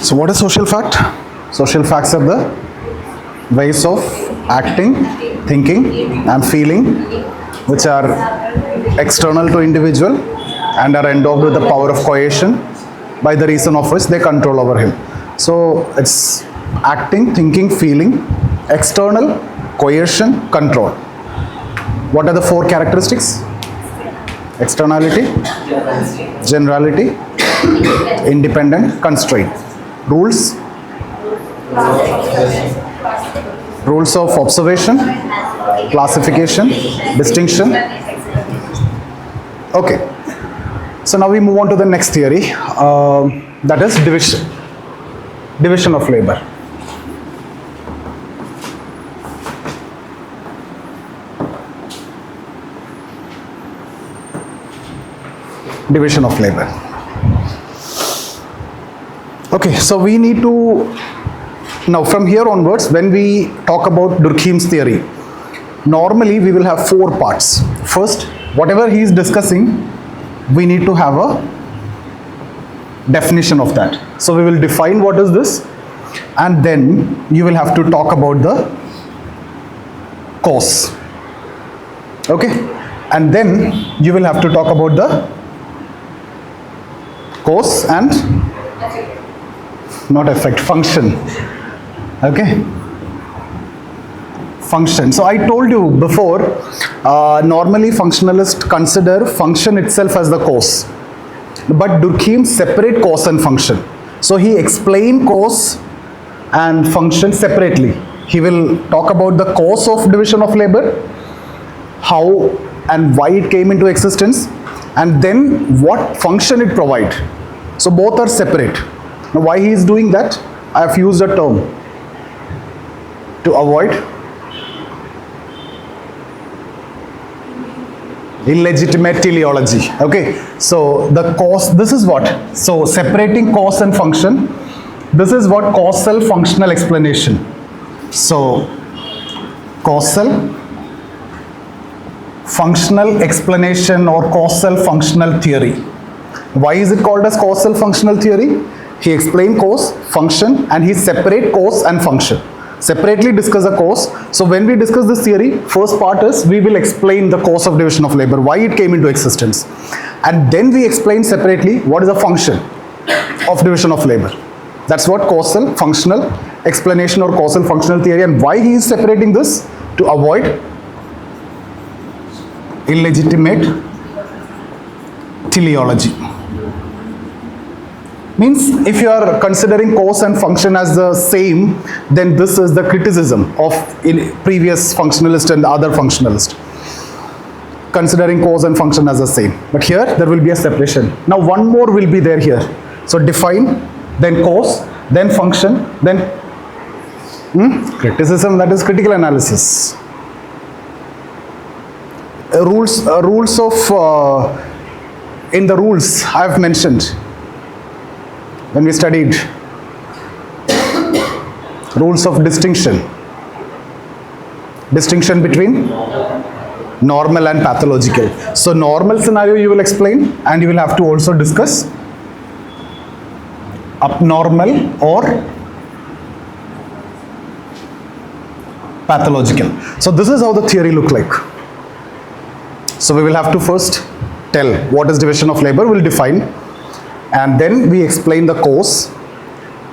So what is social fact? Social facts are the ways of acting, thinking and feeling which are external to individual and are endowed with the power of coercion by the reason of which they control over him. So it's acting, thinking, feeling, external, coercion, control. What are the four characteristics? Externality, generality, independent, constraint. Rules of observation, classification, distinction. Okay, so now we move on to the next theory, that is division of labor. Division of labor. Okay, so we need to, now from here onwards, when we talk about Durkheim's theory, normally we will have four parts. First, whatever he is discussing, we need to have a definition of that. So we will define what is this, and then you will have to talk about the cause. Okay, and then you will have to talk about the cause and not effect, function. Okay, function. So I told you before, normally functionalists consider function itself as the cause, but Durkheim separate cause and function. So he explained cause and function separately. He will talk about the cause of division of labor, how and why it came into existence, and then what function it provides. So both are separate. Now why he is doing that? I have used a term to avoid illegitimate teleology. Okay, so the cause, this is what? So separating cause and function, this is what causal functional explanation. So causal functional explanation or causal functional theory. Why is it called as causal functional theory? He explained cause, function, and he separate cause and function. Separately discuss a cause. So when we discuss this theory, first part is we will explain the cause of division of labor, why it came into existence. And then we explain separately what is the function of division of labor. That's what causal functional explanation or causal functional theory, and why he is separating this to avoid illegitimate teleology. Means if you are considering cause and function as the same, then this is the criticism of previous functionalist and other functionalist, considering cause and function as the same. But here there will be a separation. Now one more will be there here. So define, then cause, then function, then criticism, that is critical analysis. Rules of in the rules I have mentioned when we studied rules of distinction between normal and pathological. So normal scenario you will explain, and you will have to also discuss abnormal or pathological. So this is how the theory look like. So we will have to first tell what is division of labor, we'll define, and then we explain the cause,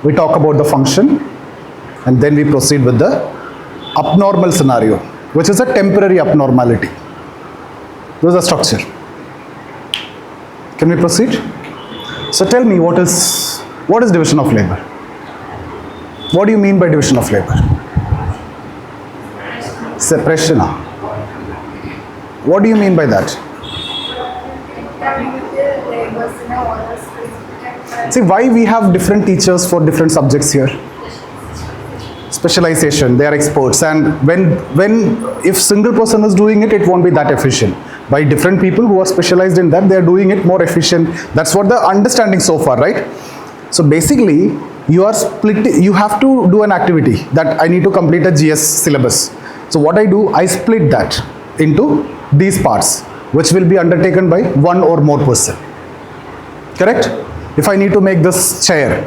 we talk about the function, and then we proceed with the abnormal scenario, which is a temporary abnormality. This is the structure. Can we proceed? So tell me, what is division of labor? What do you mean by division of labor? Separation. What do you mean by that? See, why we have different teachers for different subjects here? Specialization, they are experts, and if single person is doing it, it won't be that efficient. By different people who are specialized in that, they are doing it more efficient. That's what the understanding so far, right? So basically, you are split. You have to do an activity that I need to complete a GS syllabus. So what I do, I split that into these parts, which will be undertaken by one or more person. Correct? If I need to make this chair,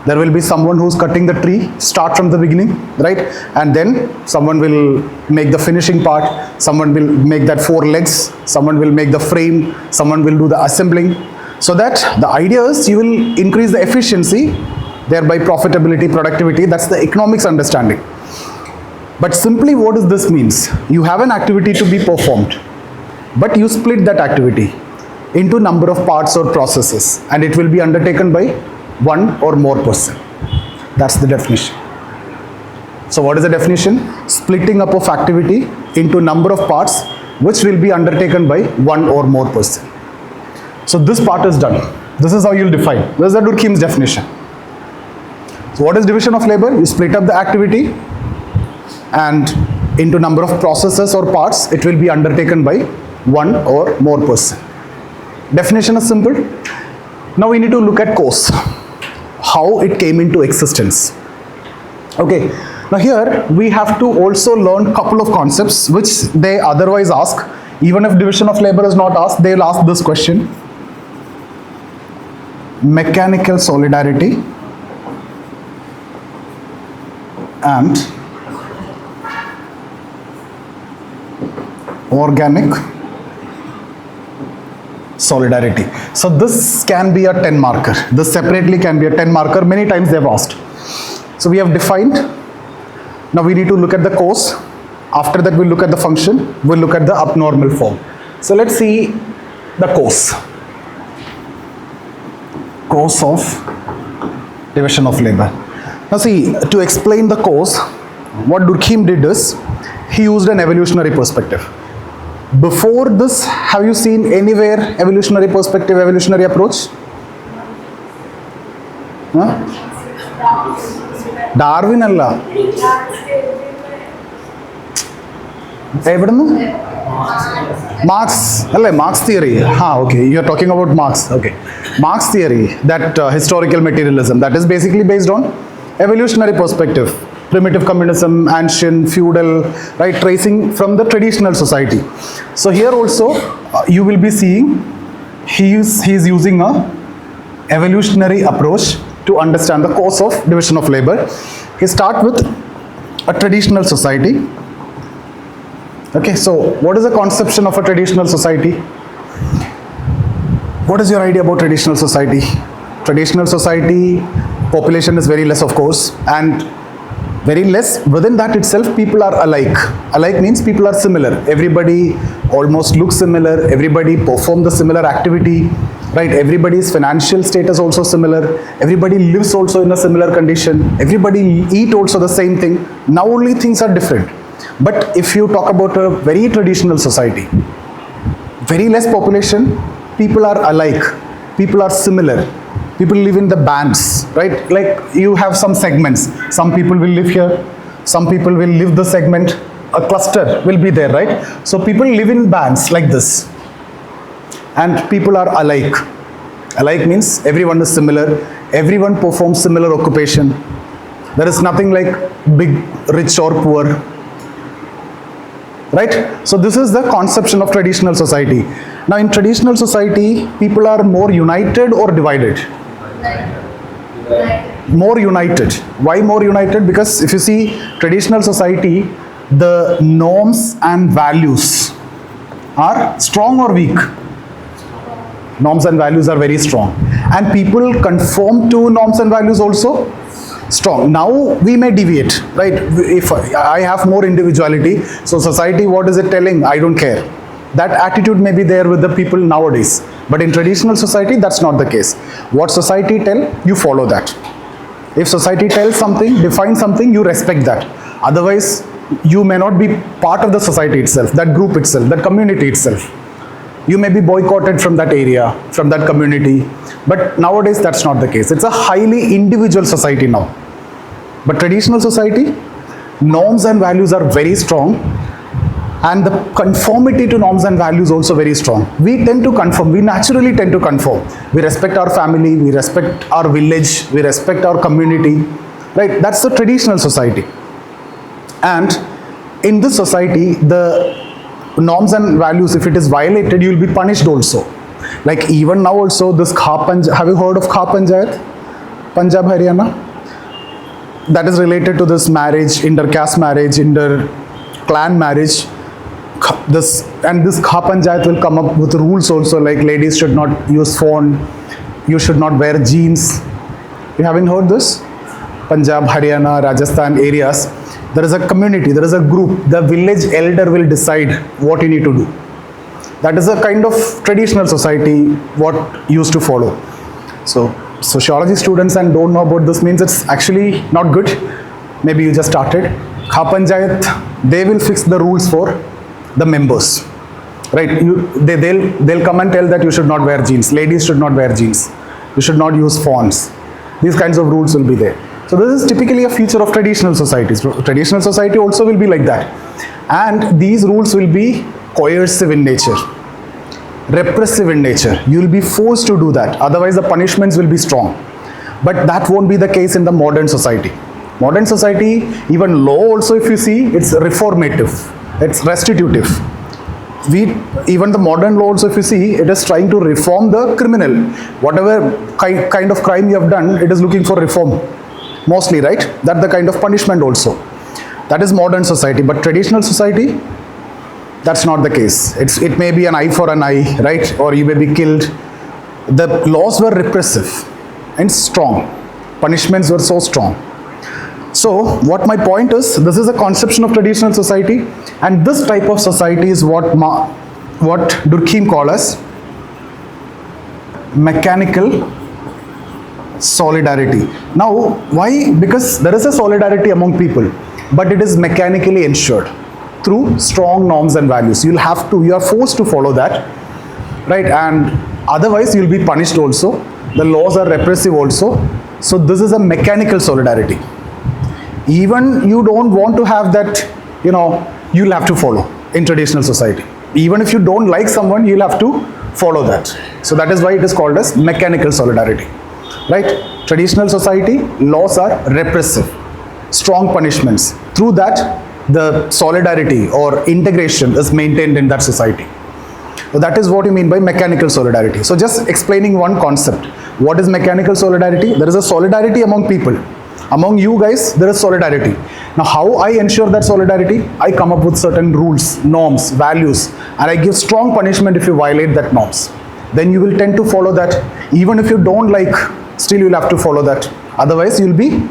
There will be someone who's cutting the tree, start from the beginning, right? And then someone will make the finishing part, someone will make that 4 legs, someone will make the frame, someone will do the assembling. So that the idea is you will increase the efficiency, thereby profitability, productivity. That's the economics understanding. But simply what does this means? You have an activity to be performed, but you split that activity into number of parts or processes, and it will be undertaken by one or more person. That's the definition. So what is the definition? Splitting up of activity into number of parts which will be undertaken by one or more person. So this part is done. This is how you'll define. This is the Durkheim's definition. So what is division of labor? You split up the activity and into number of processes or parts. It will be undertaken by one or more person. Definition is simple. Now we need to look at cause, how it came into existence. Okay, now here we have to also learn couple of concepts which they otherwise ask. Even if division of labor is not asked, they'll ask this question: mechanical solidarity and organic solidarity. So this can be a 10 marker. This separately can be a 10 marker. Many times they've asked. So we have defined. Now we need to look at the cause. After that we'll look at the function. We'll look at the abnormal form. So let's see the cause. Cause of division of labor. Now see, to explain the cause, what Durkheim did is, he used an evolutionary perspective. Before this, have you seen anywhere evolutionary perspective, evolutionary approach? Huh? Darwin alla. Marx theory. Okay, you are talking about Marx. Okay, Marx theory, that historical materialism, that is basically based on evolutionary perspective. Primitive communism, ancient, feudal, right, tracing from the traditional society. So here also you will be seeing he is using a evolutionary approach to understand the cause of division of labor. He start with a traditional society. Okay, so what is the conception of a traditional society? What is your idea about traditional society? Traditional society, population is very less, of course, and very less. Within that itself, people are alike. Alike means people are similar. Everybody almost looks similar. Everybody perform the similar activity, right? Everybody's financial status also similar. Everybody lives also in a similar condition. Everybody eat also the same thing. Now only things are different. But if you talk about a very traditional society, very less population, people are alike. People are similar. People live in the bands, right? Like you have some segments. Some people will live here. Some people will live the segment. A cluster will be there, right? So people live in bands like this. And people are alike. Alike means everyone is similar. Everyone performs similar occupation. There is nothing like big, rich or poor. Right? So this is the conception of traditional society. Now in traditional society, people are more united or divided? More united. Why more united? Because if you see traditional society, the norms and values are strong or weak? Norms and values are very strong. And people conform to norms and values also strong. Now we may deviate, right? If I have more individuality, so society, what is it telling? I don't care. That attitude may be there with the people nowadays. But in traditional society, that's not the case. What society tell, you follow that. If society tells something, defines something, you respect that. Otherwise, you may not be part of the society itself, that group itself, that community itself. You may be boycotted from that area, from that community. But nowadays, that's not the case. It's a highly individual society now. But traditional society, norms and values are very strong. And the conformity to norms and values also very strong. We tend to conform. We naturally tend to conform. We respect our family. We respect our village. We respect our community. Right? That's the traditional society. And in this society, the norms and values, if it is violated, you will be punished also. Like even now also, this have you heard of Kha Panchayat? Punjab, Haryana. That is related to this marriage, inter-caste marriage, inter-clan marriage. This Kha Panchayat will come up with rules also, like ladies should not use phone, you should not wear jeans. You haven't heard this? Punjab, Haryana, Rajasthan areas, there is a community, there is a group, the village elder will decide what you need to do. That is a kind of traditional society what used to follow. So sociology students and don't know about this means it's actually not good. Maybe you just started. Kha Panchayat, they will fix the rules for the members, right? They'll come and tell that you should not wear jeans, ladies should not wear jeans, you should not use phones. These kinds of rules will be there. So this is typically a feature of traditional societies. Traditional society also will be like that. And these rules will be coercive in nature, repressive in nature. You will be forced to do that. Otherwise the punishments will be strong. But that won't be the case in the modern society. Modern society, even law also, if you see, it's reformative. It's restitutive. Even the modern law also, if you see, it is trying to reform the criminal. Whatever kind of crime you have done, it is looking for reform. Mostly, right? That's the kind of punishment also. That is modern society. But traditional society, that's not the case. It may be an eye for an eye, right? Or you may be killed. The laws were repressive and strong. Punishments were so strong. So what my point is, this is a conception of traditional society, and this type of society is what Durkheim calls as mechanical solidarity. Now why? Because there is a solidarity among people, but it is mechanically ensured through strong norms and values. You are forced to follow that, right? And otherwise you will be punished also. The laws are repressive also. So this is a mechanical solidarity. Even you don't want to have that, you'll have to follow in traditional society. Even if you don't like someone, you'll have to follow that. So that is why it is called as mechanical solidarity, right? Traditional society, laws are repressive, strong punishments. Through that, the solidarity or integration is maintained in that society. So that is what you mean by mechanical solidarity. So just explaining one concept. What is mechanical solidarity? There is a solidarity among people. Among you guys, there is solidarity. Now, how I ensure that solidarity? I come up with certain rules, norms, values, and I give strong punishment if you violate that norms. Then you will tend to follow that. Even if you don't like, still you'll have to follow that. Otherwise, you'll be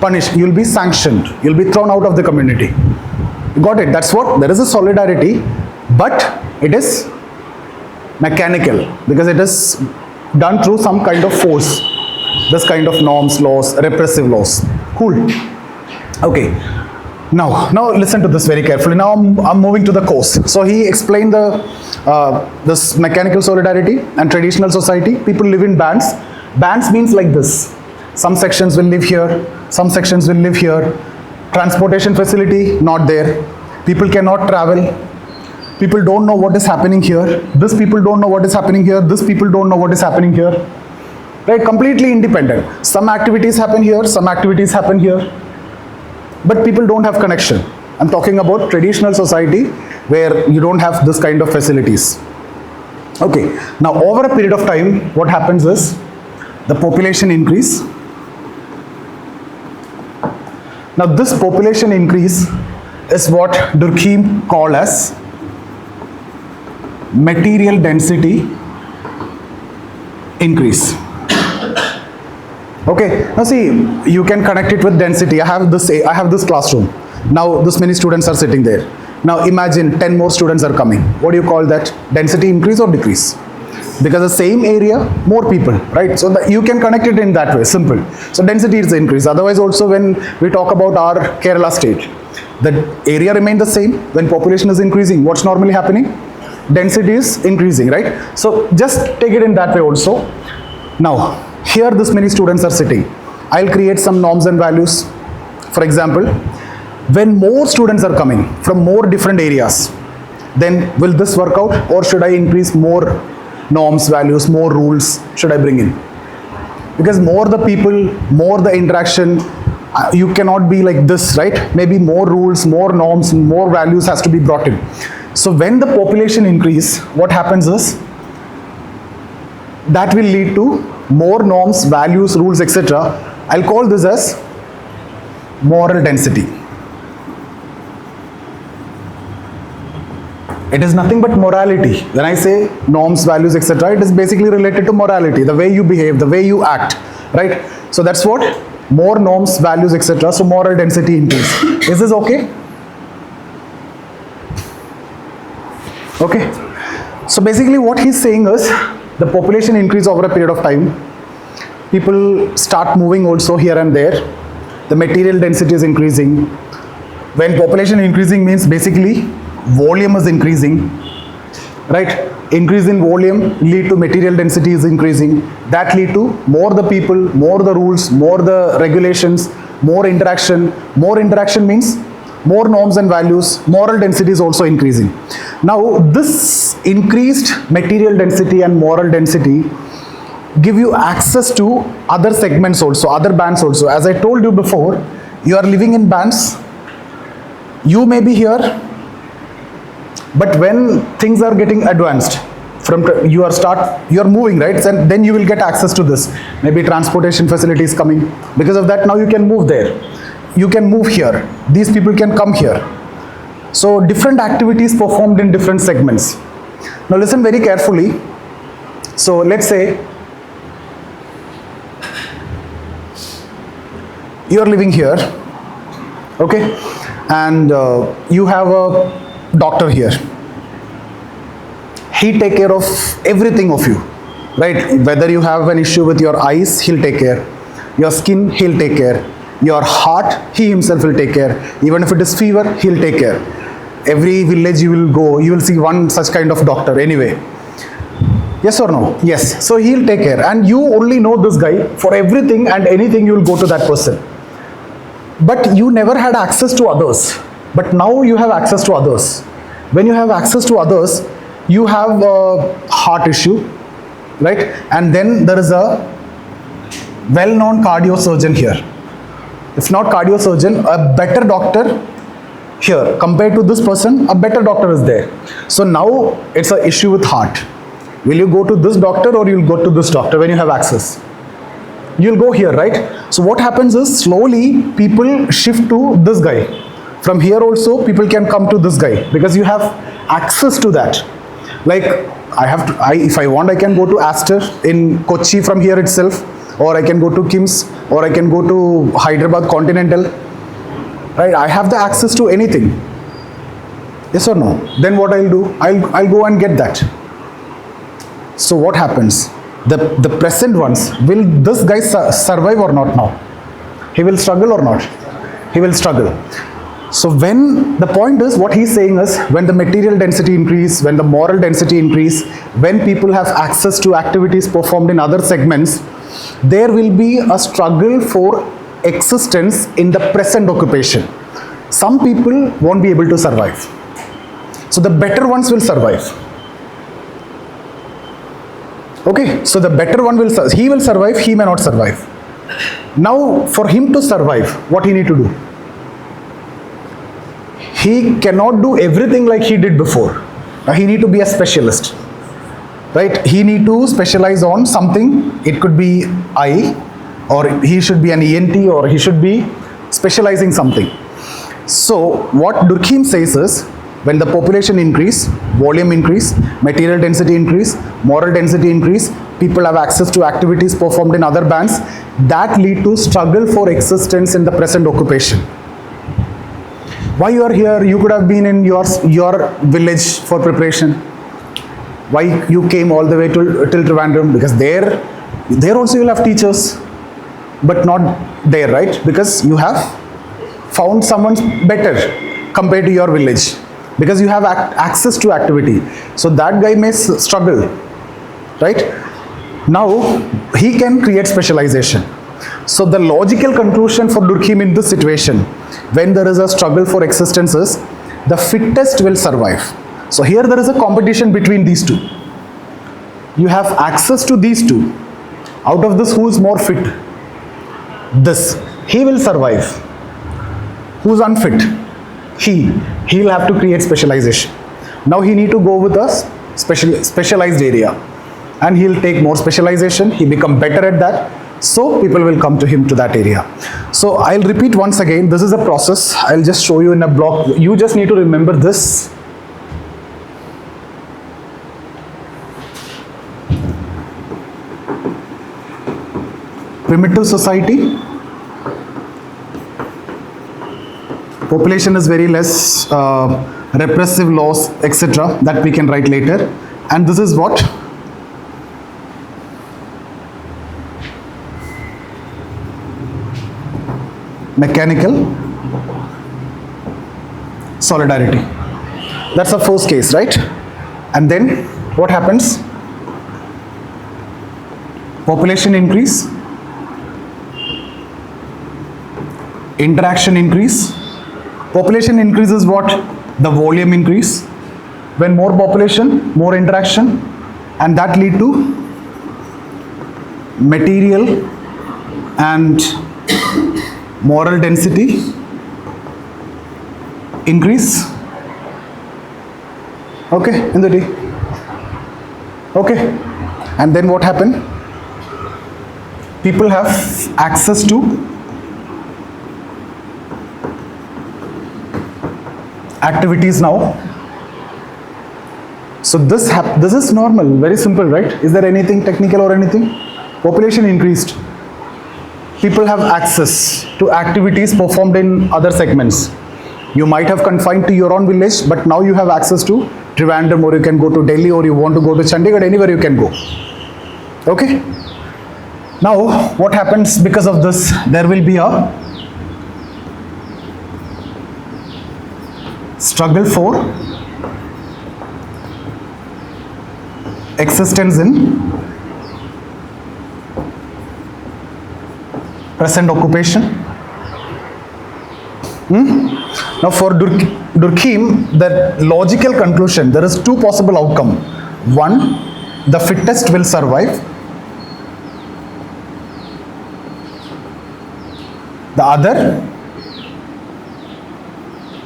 punished, you'll be sanctioned, you'll be thrown out of the community. You got it? That's what, there is a solidarity, but it is mechanical because it is done through some kind of force. This kind of norms, laws, repressive laws. Cool. Okay. Now listen to this very carefully. Now I'm moving to the course. So he explained this mechanical solidarity and traditional society. People live in bands. Bands means like this. Some sections will live here. Some sections will live here. Transportation facility, not there. People cannot travel. People don't know what is happening here. These people don't know what is happening here. These people don't know what is happening here. Right? Completely independent. Some activities happen here, some activities happen here. But people don't have connection. I'm talking about traditional society where you don't have this kind of facilities. Okay. Now over a period of time, what happens is the population increase. Now this population increase is what Durkheim called as material density increase. Okay, now see, you can connect it with density. I have this classroom. Now this many students are sitting there. Now imagine 10 more students are coming. What do you call that? Density increase or decrease? Because the same area, more people, right? So you can connect it in that way, simple. So density is the increase. Otherwise also when we talk about our Kerala state, the area remains the same. When population is increasing, what's normally happening? Density is increasing, right? So just take it in that way also. Now, here this many students are sitting. I'll create some norms and values. For example, when more students are coming from more different areas, then will this work out, or should I increase more norms, values, more rules should I bring in? Because more the people, more the interaction, you cannot be like this, right? Maybe more rules, more norms, more values has to be brought in. So when the population increase, what happens is that will lead to more norms, values, rules, etc., I'll call this as moral density. It is nothing but morality. When I say norms, values, etc., it is basically related to morality, the way you behave, the way you act, right? So that's what more norms, values, etc. So moral density increase. Is this okay? Okay. So basically what he's saying is the population increase over a period of time. People start moving also here and there. The material density is increasing. When population increasing means basically volume is increasing, right? Increase in volume lead to material density is increasing. That lead to more the people, more the rules, more the regulations, more interaction. More interaction means more norms and values. Moral density is also increasing. Now this increased material density and moral density give you access to other segments also, other bands also. As I told you before, you are living in bands. You may be here, but when things are getting advanced, you are moving, right? And then you will get access to this. Maybe transportation facilities coming. Because of that, now you can move there. You can move here. These people can come here. So different activities performed in different segments. Now listen very carefully. So let's say you are living here, okay, and you have a doctor here. He take care of everything of you, right? Whether you have an issue with your eyes, he'll take care. Your skin, he'll take care. Your heart, he himself will take care. Even if it is fever, he'll take care. Every village you will go, you will see one such kind of doctor anyway. Yes or no? Yes. So he'll take care. And you only know this guy. For everything and anything, you will go to that person. But you never had access to others. But now you have access to others. When you have access to others, you have a heart issue, right? And then there is a well-known cardiosurgeon here. If not cardiosurgeon, a better doctor here. Compared to this person, a better doctor is there. So now it's an issue with heart. Will you go to this doctor or you'll go to this doctor when you have access? You'll go here, right? So what happens is slowly people shift to this guy. From here also people can come to this guy because you have access to that. Like if I want, I can go to Aster in Kochi from here itself, or I can go to Kim's, or I can go to Hyderabad Continental, right? I have the access to anything. Yes or no? Then what I'll do? I'll go and get that. So what happens? The present ones, will this guy survive or not now? He will struggle or not? He will struggle. So when the point is, what he's saying is, when the material density increase, when the moral density increase, when people have access to activities performed in other segments, there will be a struggle for existence in the present occupation. Some people won't be able to survive. So the better ones will survive. Okay, so the better one will survive. He will survive, he may not survive. Now for him to survive, what he need to do? He cannot do everything like he did before. Now he need to be a specialist, right? He need to specialize on something. It could be eye, or he should be an ENT, or he should be specializing something. So what Durkheim says is, when the population increase, volume increase, material density increase, moral density increase, people have access to activities performed in other bands, that lead to struggle for existence in the present occupation. Why you are here? You could have been in your village for preparation. Why you came all the way till Trivandrum? Because there also you'll have teachers, but not there, right? Because you have found someone better compared to your village. Because you have access to activity. So that guy may struggle, right? Now he can create specialization. So the logical conclusion for Durkheim in this situation, when there is a struggle for existence, is the fittest will survive. So here there is a competition between these two. You have access to these two. Out of this, who is more fit? This. He will survive. Who's unfit? He'll have to create specialization. Now he need to go with a specialized area. and he'll take more specialization, he become better at that, so people will come to him to that area. So I'll repeat once again, this is a process. I'll just show you in a block. You just need to remember this. Primitive society, population is very less, repressive laws, etc., that we can write later. And this is what? Mechanical solidarity. That's the first case, right? And then what happens? Population increase, interaction increase. Population increase is what? The volume increase. When more population, more interaction, and that lead to material and moral density increase. Okay, in the day. Okay, and then what happened? People have access to activities now. So this is normal, very simple, right? Is there anything technical or anything? Population increased. People have access to activities performed in other segments. You might have confined to your own village, but now you have access to Trivandrum, or you can go to Delhi, or you want to go to Chandigarh, anywhere you can go. Okay? Now, what happens because of this? There will be a struggle for existence in present occupation. Now for Durkheim, the logical conclusion, there is two possible outcomes. One, the fittest will survive. The other,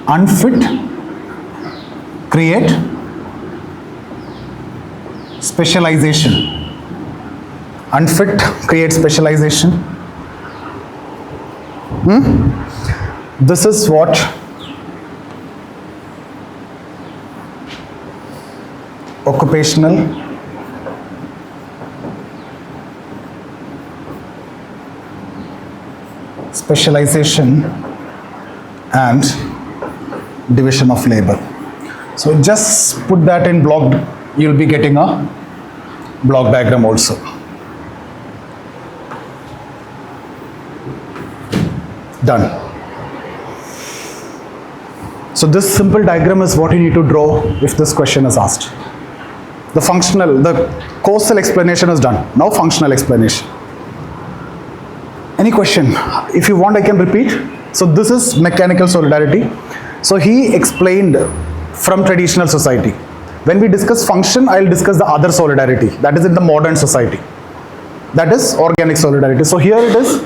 unfit create specialization. Unfit create specialization. This is what occupational specialization and division of labor. So just put that in block, you'll be getting a block diagram also. Done. So this simple diagram is what you need to draw if this question is asked. The functional, the causal explanation is done. Now functional explanation. Any question? If you want, I can repeat. So this is mechanical solidarity. So he explained from traditional society. When we discuss function, I'll discuss the other solidarity. That is in the modern society. That is organic solidarity. So here it is.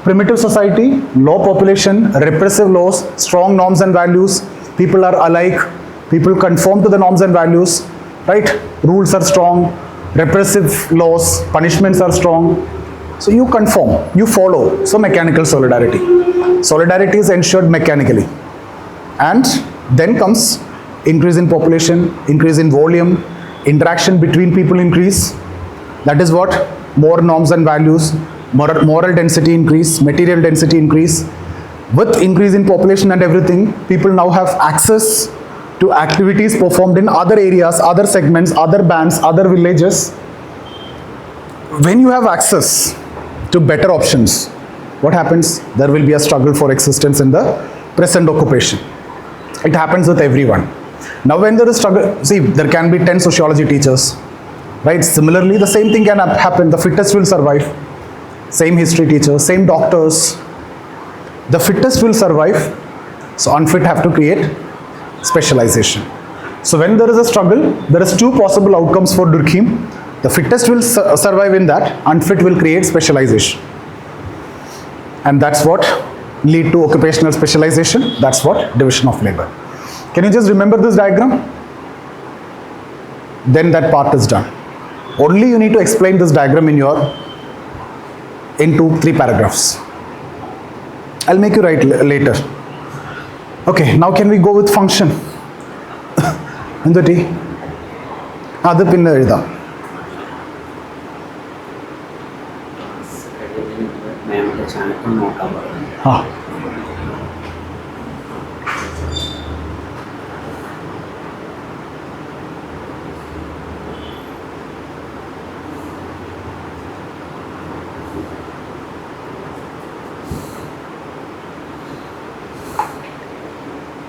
Primitive society, low population, repressive laws, strong norms and values. People are alike. People conform to the norms and values. Right? Rules are strong. Repressive laws, punishments are strong. So you conform, you follow. So mechanical solidarity. Solidarity is ensured mechanically. And then comes increase in population, increase in volume, interaction between people increase. That is what? More norms and values, moral density increase, material density increase. With increase in population and everything, people now have access to activities performed in other areas, other segments, other bands, other villages. When you have access to better options, what happens? There will be a struggle for existence in the present occupation. It happens with everyone. Now when there is struggle, see, there can be 10 sociology teachers, right? Similarly, the same thing can happen. The fittest will survive. Same history teachers, same doctors. The fittest will survive. So unfit have to create specialization. So when there is a struggle, there is two possible outcomes for Durkheim. The fittest will survive in that, unfit will create specialization. And that's what lead to occupational specialization. That's what division of labor. Can you just remember this diagram? Then that part is done. Only you need to explain this diagram in 2-3 paragraphs. I'll make you write later. Okay, now can we go with function? എന്തുപറ്റി? അത് പിന്നെ എഴുതാം. ആ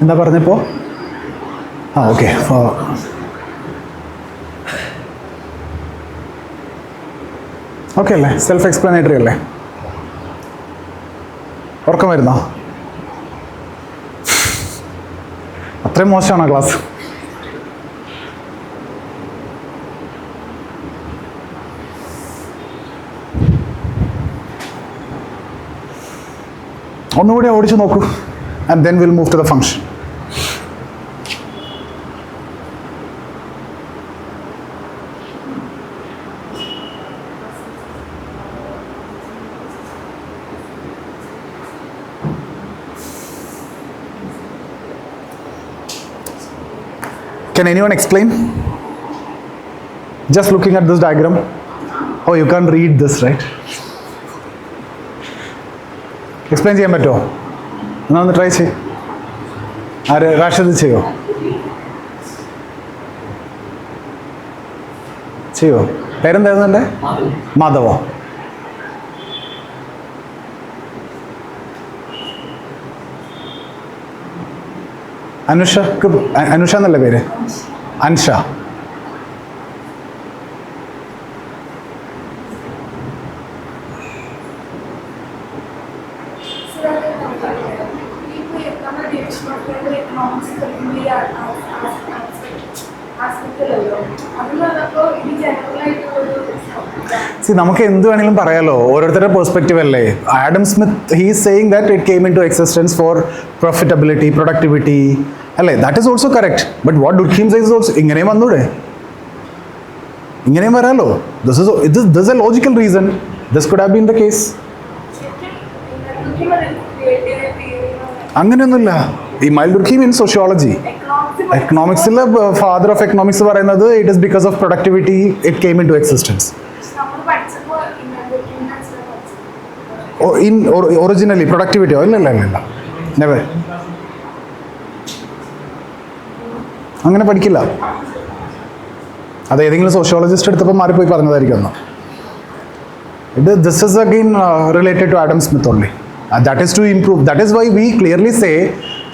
എന്താ പറഞ്ഞപ്പോ? ആ okay, okay അല്ലേ? Self explanatory അല്ലേ? ഉറക്കം വരുന്നോ? അത്രയും മോശമാണോ ക്ലാസ്? ഒന്നുകൂടി ഓടിച്ചു നോക്കൂ, and then we'll move to the function. Can anyone explain? Just looking at this diagram. Oh, you can't read this, right? Explain ചെയ്യാൻ പറ്റുമോ? എന്നാ ഒന്ന് ട്രൈ ചെയ്യ്. ആര്? റാഷിദ് ചെയ്യോ? പേരെന്തായിരുന്നു എൻ്റെ? മാധവോ? അനുഷ എന്നല്ല പേര്? അൻഷ. നമുക്ക് എന്ത് വേണമെങ്കിലും പറയാലോ, ഓരോരുത്തരുടെ പെർസ്പെക്റ്റീവ് അല്ലേ. Adam Smith he is saying that it came into existence for profitability, productivity അല്ലേ? That is also correct. But what Durkheim says also ഇങ്ങനെയും വന്നൂടെ? ഇങ്ങനെയും വരാലോ. This a logical reason. This could have been the case. അങ്ങനെയൊന്നുമില്ല. Emile Durkheim in sociology, എക്കണോമിക്സിലെ father of economics പറയുന്നത് it is because of productivity it came into existence. Originally പ്രൊഡക്ടിവിറ്റിയോ? ഇല്ല, never. അങ്ങനെ പഠിക്കില്ല. അത് ഏതെങ്കിലും സോഷ്യോളജിസ്റ്റ് എടുത്തപ്പോൾ മാറിപ്പോയി പറഞ്ഞതായിരിക്കും. This is again related to Adam Smith only. That is to improve. That is why we clearly say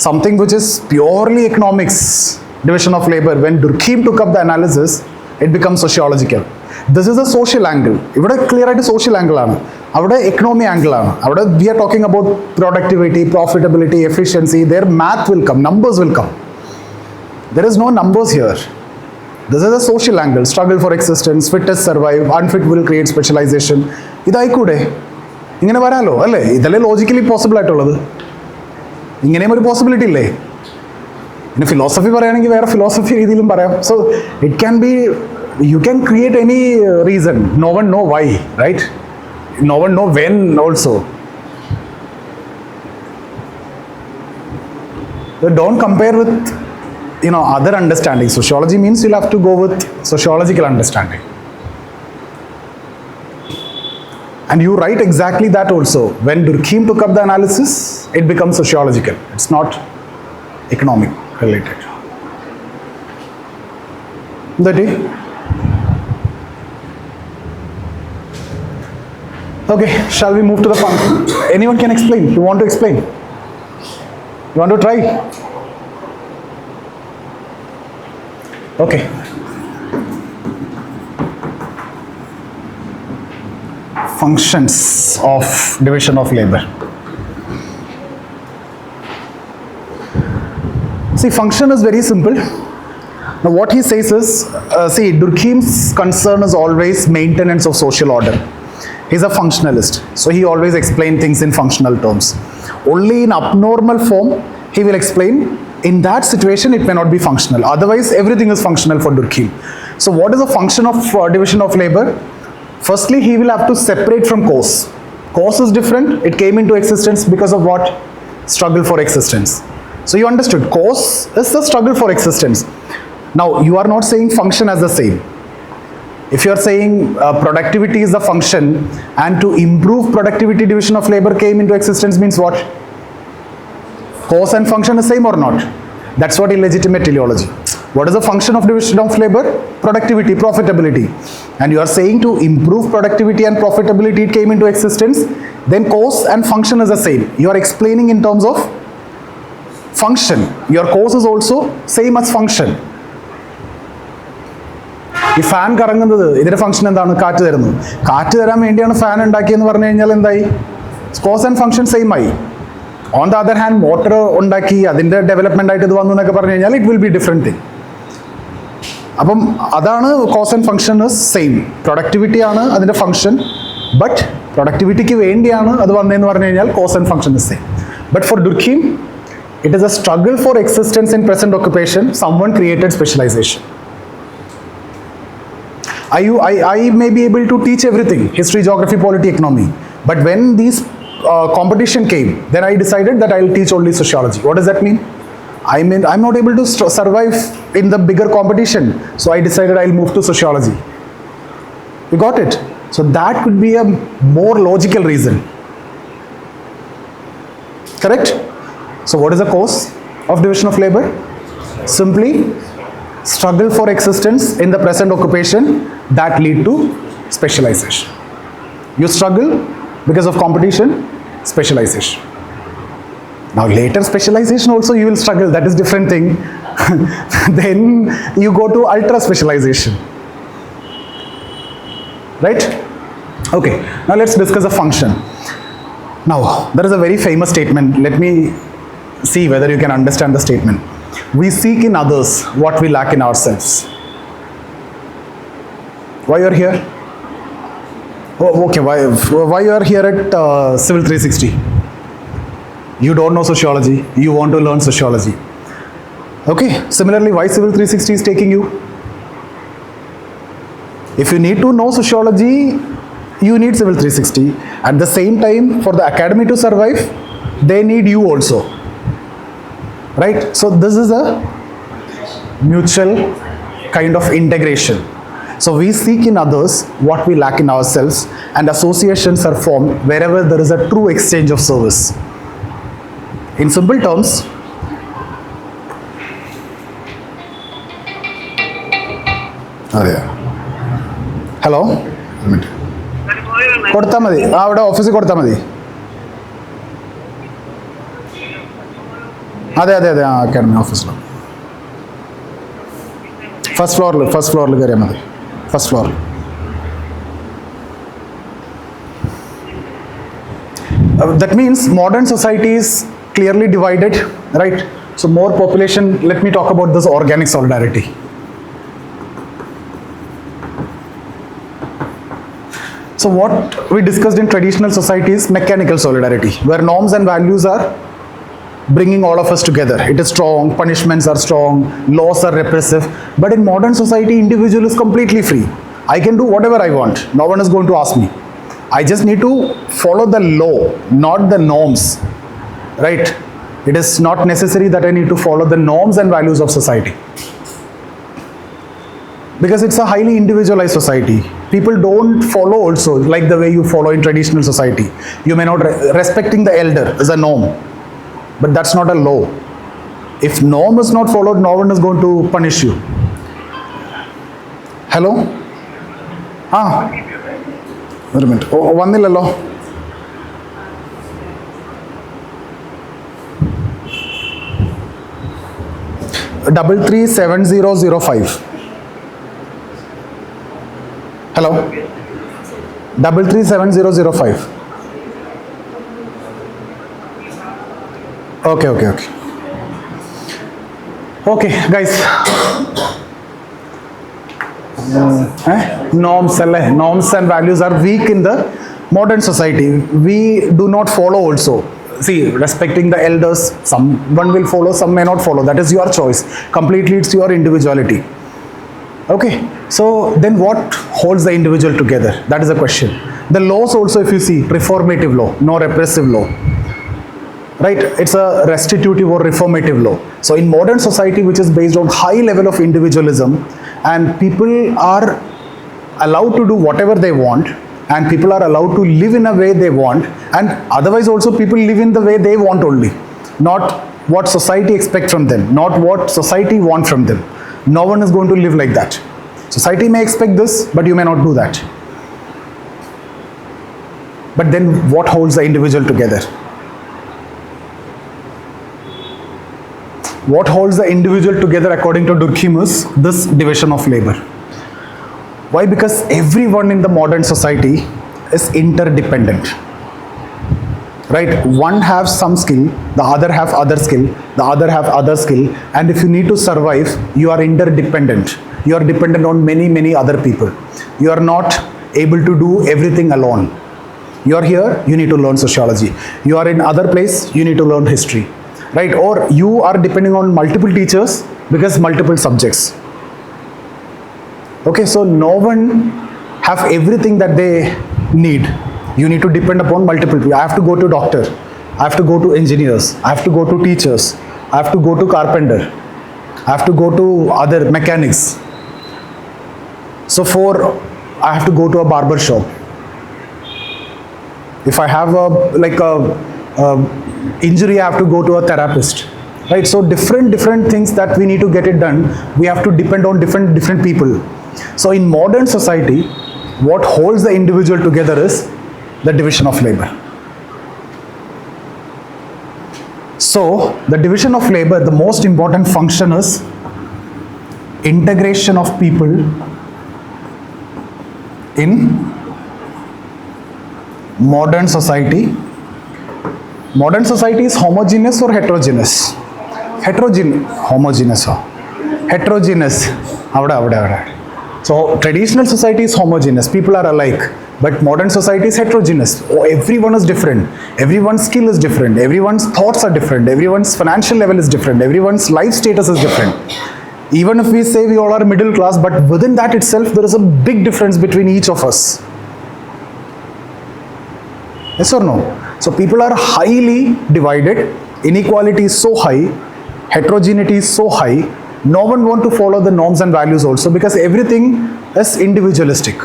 something which is purely economics, division of labor. When Durkheim took up the analysis, it becomes sociological. This is a social angle. ഇവിടെ clear ആയിട്ട് social angle ആണ്, അവിടെ economy angle ആണ്. അവിടെ we are talking about productivity, profitability, efficiency. Their math will come, numbers will come. There is no numbers here. This is a social angle. Struggle for existence, fittest survive, unfit will create specialization. ഇതായിക്കൂടെ? ഇങ്ങനെ വരാലോ അല്ലേ? ഇതല്ലേ logically possible ആയിട്ടുള്ളത്. ഇങ്ങനെയും ഒരു possibility ഇല്ലേ? പിന്നെ philosophy പറയുകയാണെങ്കിൽ വേറെ ഫിലോസഫി രീതിയിലും പറയാം. So it can be, you can create any reason. No one know why, right? No one know when also. So don't compare with other understanding. Sociology means you'll have to go with sociological understanding. And you write exactly that also. When Durkheim took up the analysis, it becomes sociological. It's not economic related. That is. Okay, shall we move to the function? Anyone can explain? You want to explain? You want to try? Okay. Functions of division of labor. See, function is very simple. Now what he says is, see, Durkheim's concern is always maintenance of social order. He's a functionalist, so he always explains things in functional terms. Only in abnormal form he will explain. In that situation it may not be functional. Otherwise everything is functional for Durkheim. So what is the function of division of labor? Firstly, he will have to separate from cause. Cause is different. It came into existence because of what? Struggle for existence. So you understood, cause is the struggle for existence. Now you are not saying function as the same. If you are saying productivity is the function, and to improve productivity, division of labor came into existence, means what? Cause and function is same or not? That's what illegitimate teleology. What is the function of division of labor? Productivity, profitability. And you are saying to improve productivity and profitability it came into existence, then cause and function is the same. You are explaining in terms of function. Your cause is also same as function. ഈ fan കറങ്ങുന്നത് ഇതിന്റെ function എന്താണ്? കാറ്റ് തരുന്നു. കാറ്റ് തരാൻ വേണ്ടിയാണ് fan ഉണ്ടാക്കിയെന്ന് പറഞ്ഞു കഴിഞ്ഞാൽ എന്തായി? കോസ് ആൻഡ് ഫംഗ്ഷൻ സെയിം ആയി. On the other hand motor ഉണ്ടാക്കി അതിന്റെ ഡെവലപ്മെന്റ് ആയിട്ട് ഇത് വന്നു എന്നൊക്കെ പറഞ്ഞു കഴിഞ്ഞാൽ it will be different thing. അപ്പം അതാണ് cause and function is same. Productivity ആണ് അതിന്റെ ഫംഗ്ഷൻ, ബട്ട് പ്രൊഡക്ടിവിറ്റിക്ക് വേണ്ടിയാണ് അത് വന്നതെന്ന് പറഞ്ഞു കഴിഞ്ഞാൽ cause and function is same. But for Durkheim, it is a struggle for existence in present occupation. Someone created specialization. I may be able to teach everything, history, geography, polity, economy. But when these competition came, then I decided that I will teach only sociology. What does that mean? I'm not able to survive in the bigger competition. So I decided I'll move to sociology. You got it? So that could be a more logical reason. Correct? So what is the cause of division of labor? Simply struggle for existence in the present occupation that lead to specialization. You struggle because of competition, specialization. Now later specialization also you will struggle, that is different thing. Then you go to ultra specialization. Right? Okay, now let's discuss the function. Now there is a very famous statement. Let me see whether you can understand the statement. We seek in others what we lack in ourselves. Why you are here? Oh, okay, why you are here at Civils360? You don't know sociology, you want to learn sociology. Okay, similarly, why Civils360 is taking you? If you need to know sociology, you need Civils360. At the same time, for the academy to survive, they need you also. Right? So this is a mutual kind of integration. So we seek in others what we lack in ourselves, and associations are formed wherever there is a true exchange of service. In simple terms, hello? കൊടുത്താൽ മതി, അവിടെ ഓഫീസിൽ കൊടുത്താൽ മതി. അതെ ആ academy ഓഫീസിലാണ്. First ഫ്ലോറിൽ കയറിയാൽ മതി. ഫസ്റ്റ് ഫ്ലോറിൽ. That means modern society is clearly divided, right? So more population, let me talk about this organic solidarity. So what we discussed in traditional society is mechanical solidarity, where norms and values are bringing all of us together. It is strong, punishments are strong, laws are repressive. But in modern society, individual is completely free. I can do whatever I want. No one is going to ask me. I just need to follow the law, not the norms. Right? It is not necessary that I need to follow the norms and values of society. Because it's a highly individualized society. People don't follow also like the way you follow in traditional society. You may not respecting the elder is a norm. But that's not a law. If norm is not followed, no one is going to punish you. Hello? Wait a minute. One nil law. Double 37005. Hello? 33705. Okay. Okay, guys. Norms and values are weak in the modern society. We do not follow also. See, respecting the elders, someone will follow, some may not follow. That is your choice. Completely, it's your individuality. Okay, so then what holds the individual together? That is the question. The laws also, if you see, reformative law, no repressive law, right? It's a restitutive or reformative law. So in modern society, which is based on high level of individualism, and people are allowed to do whatever they want, and people are allowed to live in a way they want, and otherwise also people live in the way they want only, not what society expects from them, not what society wants from them. No one is going to live like that. Society may expect this, but you may not do that. But then what holds the individual together? What holds the individual together according to Durkheim is this division of labor. Why? Because everyone in the modern society is interdependent. Right? One has some skill, the other have other skill, the other have other skill, and if you need to survive, you are interdependent. You are dependent on many other people. You are not able to do everything alone. You are here, you need to learn sociology. You are in other place, you need to learn history. Right? Or you are depending on multiple teachers because multiple subjects. Okay, so no one have everything that they need. You need to depend upon multiple people. I have to go to doctor, I have to go to engineers, I have to go to teachers, I have to go to carpenter, I have to go to other mechanics. So I have to go to a barber shop. If I have a injury, I have to go to a therapist. Right? So different things that we need to get it done, we have to depend on different people. So in modern society, what holds the individual together is the division of labor. So the division of labor, the most important function is integration of people in modern society. Modern society is homogeneous or heterogeneous? Homogeneous. So traditional society is homogeneous, people are alike. But modern society is heterogeneous. Everyone is different. Everyone's skill is different. Everyone's thoughts are different. Everyone's financial level is different. Everyone's life status is different. Even if we say we all are middle class, but within that itself, there is a big difference between each of us. Yes or no? So people are highly divided. Inequality is so high. Heterogeneity is so high. No one wants to follow the norms and values also because everything is individualistic.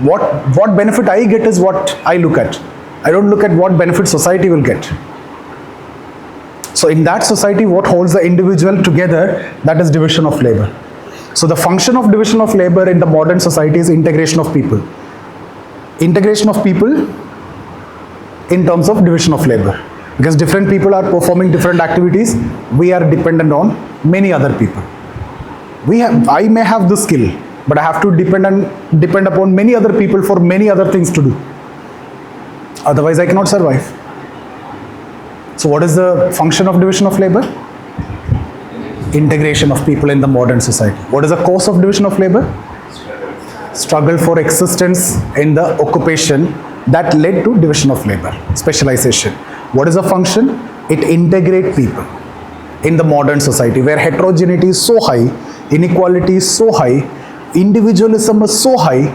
What benefit I get is what I look at. I don't look at what benefit society will get. So in that society, what holds the individual together, that is division of labor. So the function of division of labor in the modern society is integration of people. Integration of people in terms of division of labor. Because different people are performing different activities, we are dependent on many other people. I may have the skill, but I have to depend upon many other people for many other things to do. Otherwise, I cannot survive. So what is the function of division of labor? Integration of people in the modern society. What is the cause of division of labor? Struggle for existence in the occupation that led to division of labor, specialization. What is the function? It integrates people in the modern society where heterogeneity is so high, inequality is so high, individualism is so high,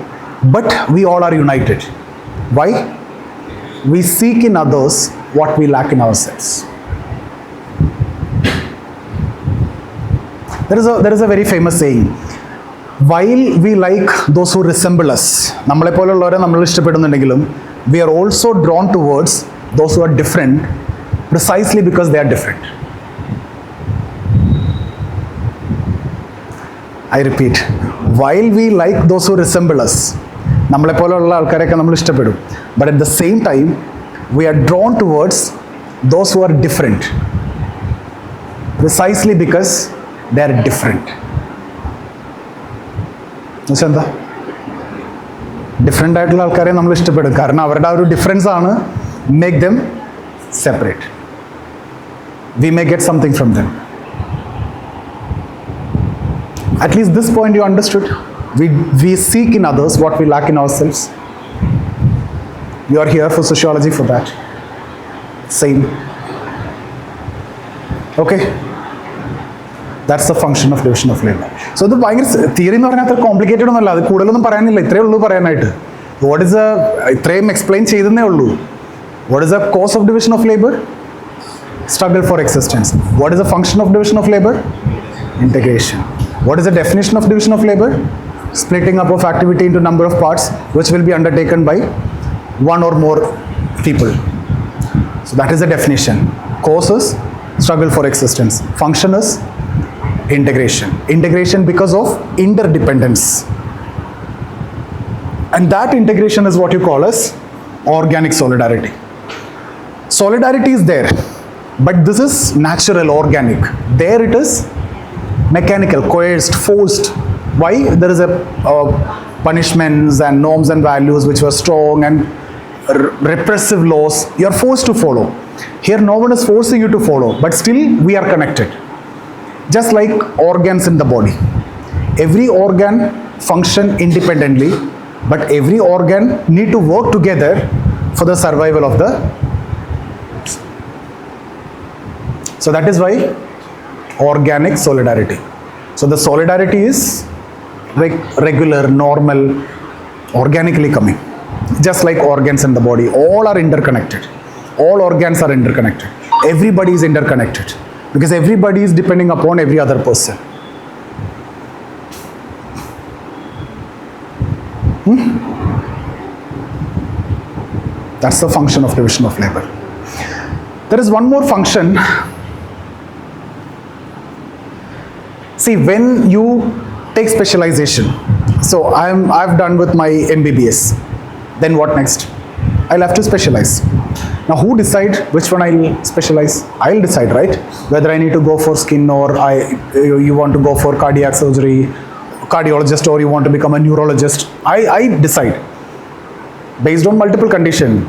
but we all are united. Why? We seek in others what we lack in ourselves. There is a very famous saying. While we like those who resemble us, we are also drawn towards those who are different precisely because they are different. I repeat, while we like those who resemble us, but at the same time, we are drawn towards those who are different precisely because they are different. Different ആയിട്ടുള്ള ആൾക്കാരെ നമ്മൾ ഇഷ്ടപ്പെടും കാരണം അവരുടെ ആ ഒരു difference ആണ് make them separate. We may get something from them. At least this point you understood. We seek in others what we lack in ourselves. You are here for sociology for that. Same. Okay. That's the function of division of labor. So the theory is not complicated. What is the explain what is the cause of division of labor? Struggle for existence. What is the function of division of labor? Integration. What is the definition of division of labor? Splitting up of activity into number of parts which will be undertaken by one or more people. So that is the definition. Cause is struggle for existence. Function is integration. Integration because of interdependence. And that integration is what you call as organic solidarity. Solidarity is there, but this is natural, organic. There it is mechanical, coerced, forced. Why? There is a punishments and norms and values which were strong and repressive laws. You are forced to follow. Here no one is forcing you to follow, but still we are connected. Just like organs in the body. Every organ function independently, but every organ need to work together for the survival of the. So that is why organic solidarity. So the solidarity is regular, normal, organically coming. Just like organs in the body, all are interconnected. All organs are interconnected. Everybody is interconnected because everybody is depending upon every other person. That's the function of division of labor. There is one more function. See, when you take specialization, so I've done with my MBBS, then what next? I'll have to specialize. Now who decide which one I'll specialize? I'll decide, right? Whether I need to go for skin or you want to go for cardiac surgery, cardiologist, or you want to become a neurologist. I decide based on multiple conditions.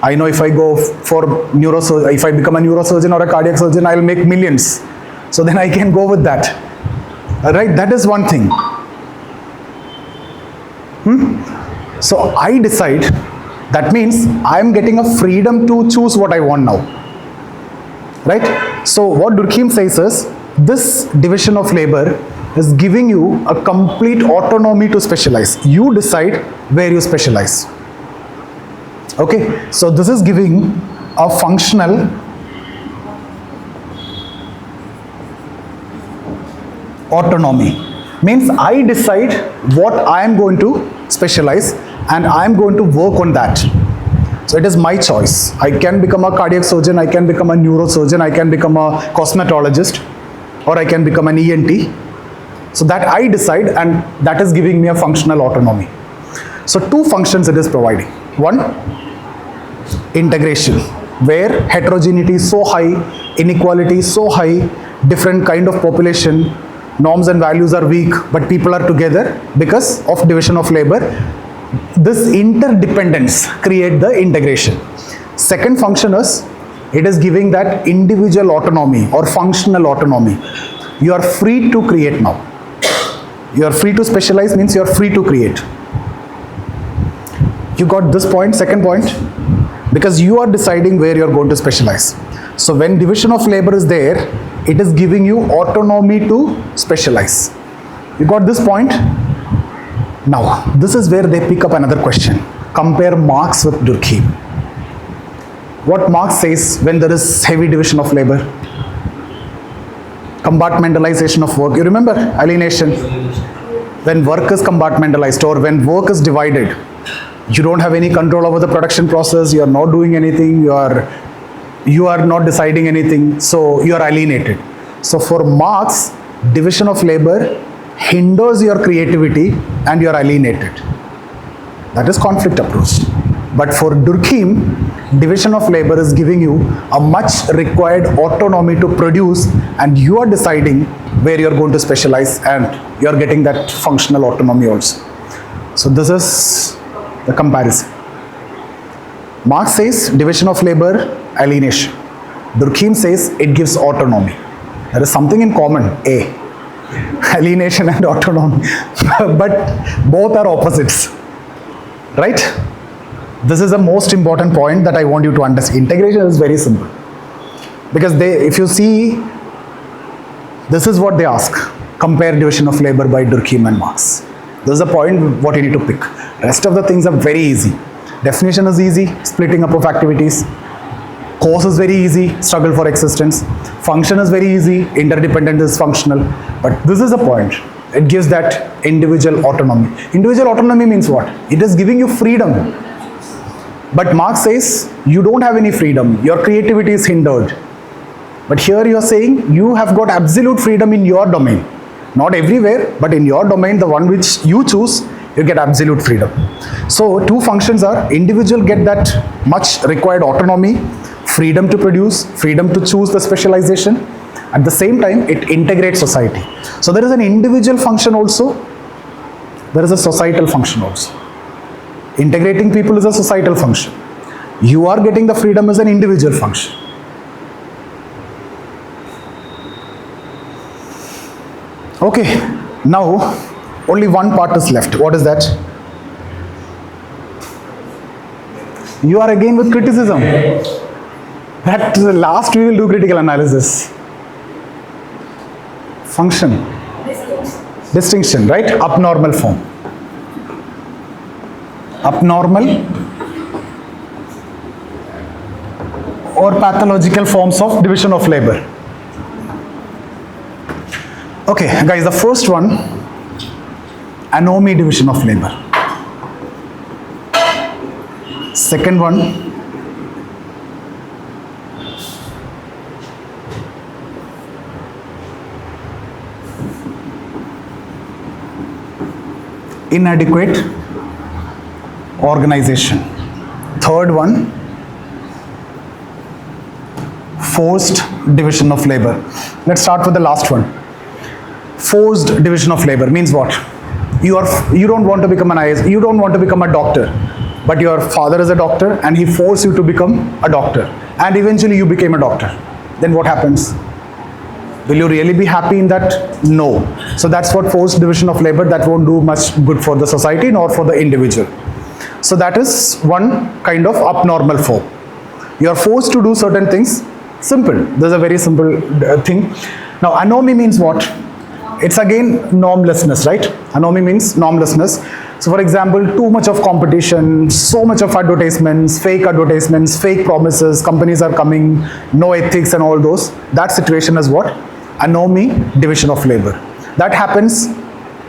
I know if I go for neurosurgeon, if I become a neurosurgeon or a cardiac surgeon, I'll make millions. So then I can go with that. Right? That is one thing. So I decide. That means I'm getting a freedom to choose what I want now. Right? So what Durkheim says is, this division of labor is giving you a complete autonomy to specialize. You decide where you specialize. Okay? So this is giving a functional autonomy. Means I decide what I am going to specialize and I am going to work on that. So it is my choice. I can become a cardiac surgeon, I can become a neurosurgeon, I can become a cosmetologist, or I can become an ENT. So that I decide, and that is giving me a functional autonomy. So two functions it is providing. One, integration, where heterogeneity is so high, inequality is so high, different kind of population, norms and values are weak, but people are together because of division of labor. This interdependence create the integration. Second function is, it is giving that individual autonomy or functional autonomy. You are free to create now. You are free to specialize means you are free to create. You got this point, second point? Because you are deciding where you are going to specialize. So when division of labor is there, it is giving you autonomy to specialize. You got this point? Now, this is where they pick up another question. Compare Marx with Durkheim. What Marx says when there is heavy division of labor? Compartmentalization of work. You remember alienation? When work is compartmentalized or when work is divided, you don't have any control over the production process, you are not doing anything, you are not deciding anything, so you are alienated. So for Marx, division of labor hinders your creativity and you are alienated. That is conflict approach. But for Durkheim, division of labor is giving you a much required autonomy to produce, and you are deciding where you are going to specialize and you are getting that functional autonomy also. So this is the comparison. Marx says division of labor, alienation. Durkheim says it gives autonomy. There is something in common, A. Alienation and autonomy. But both are opposites. Right? This is the most important point that I want you to understand. Integration is very simple. Because if you see This is what they ask. Compare division of labor by Durkheim and Marx. This is the point what you need to pick. Rest of the things are very easy. Definition is easy, splitting up of activities. Cause is very easy, struggle for existence. Function is very easy, interdependent is functional. But this is the point. It gives that individual autonomy. Individual autonomy means what? It is giving you freedom. But Marx says you don't have any freedom. Your creativity is hindered. But here you are saying you have got absolute freedom in your domain. Not everywhere, but in your domain, the one which you choose, you get absolute freedom. So two functions are individual get that much required autonomy, freedom to produce, freedom to choose the specialization. At the same time, it integrates society. So there is an individual function also, there is a societal function also. Integrating people is a societal function. You are getting the freedom as an individual function. Okay, now only one part is left. What is that? You are again with criticism. That last we will do critical analysis. Function. Distinction, right? Abnormal form. Abnormal or pathological forms of division of labor. Okay, guys, the first one, anomy division of labor. Second one, inadequate organization. Third one, forced division of labor. Let's start with the last one. Forced division of labor means what? You don't want to become an IAS, you don't want to become a doctor, but your father is a doctor and he forced you to become a doctor, and eventually you became a doctor. Then what happens? Will you really be happy in that? No. So that's what forced division of labor, that won't do much good for the society nor for the individual. So that is one kind of abnormal form. You are forced to do certain things. Simple. There's a very simple thing. Now anomy means what? It's again normlessness, right? Anomy means normlessness. So for example, too much of competition, so much of advertisements, fake promises, companies are coming, no ethics and all those. That situation is what? Anomy division of labor. That happens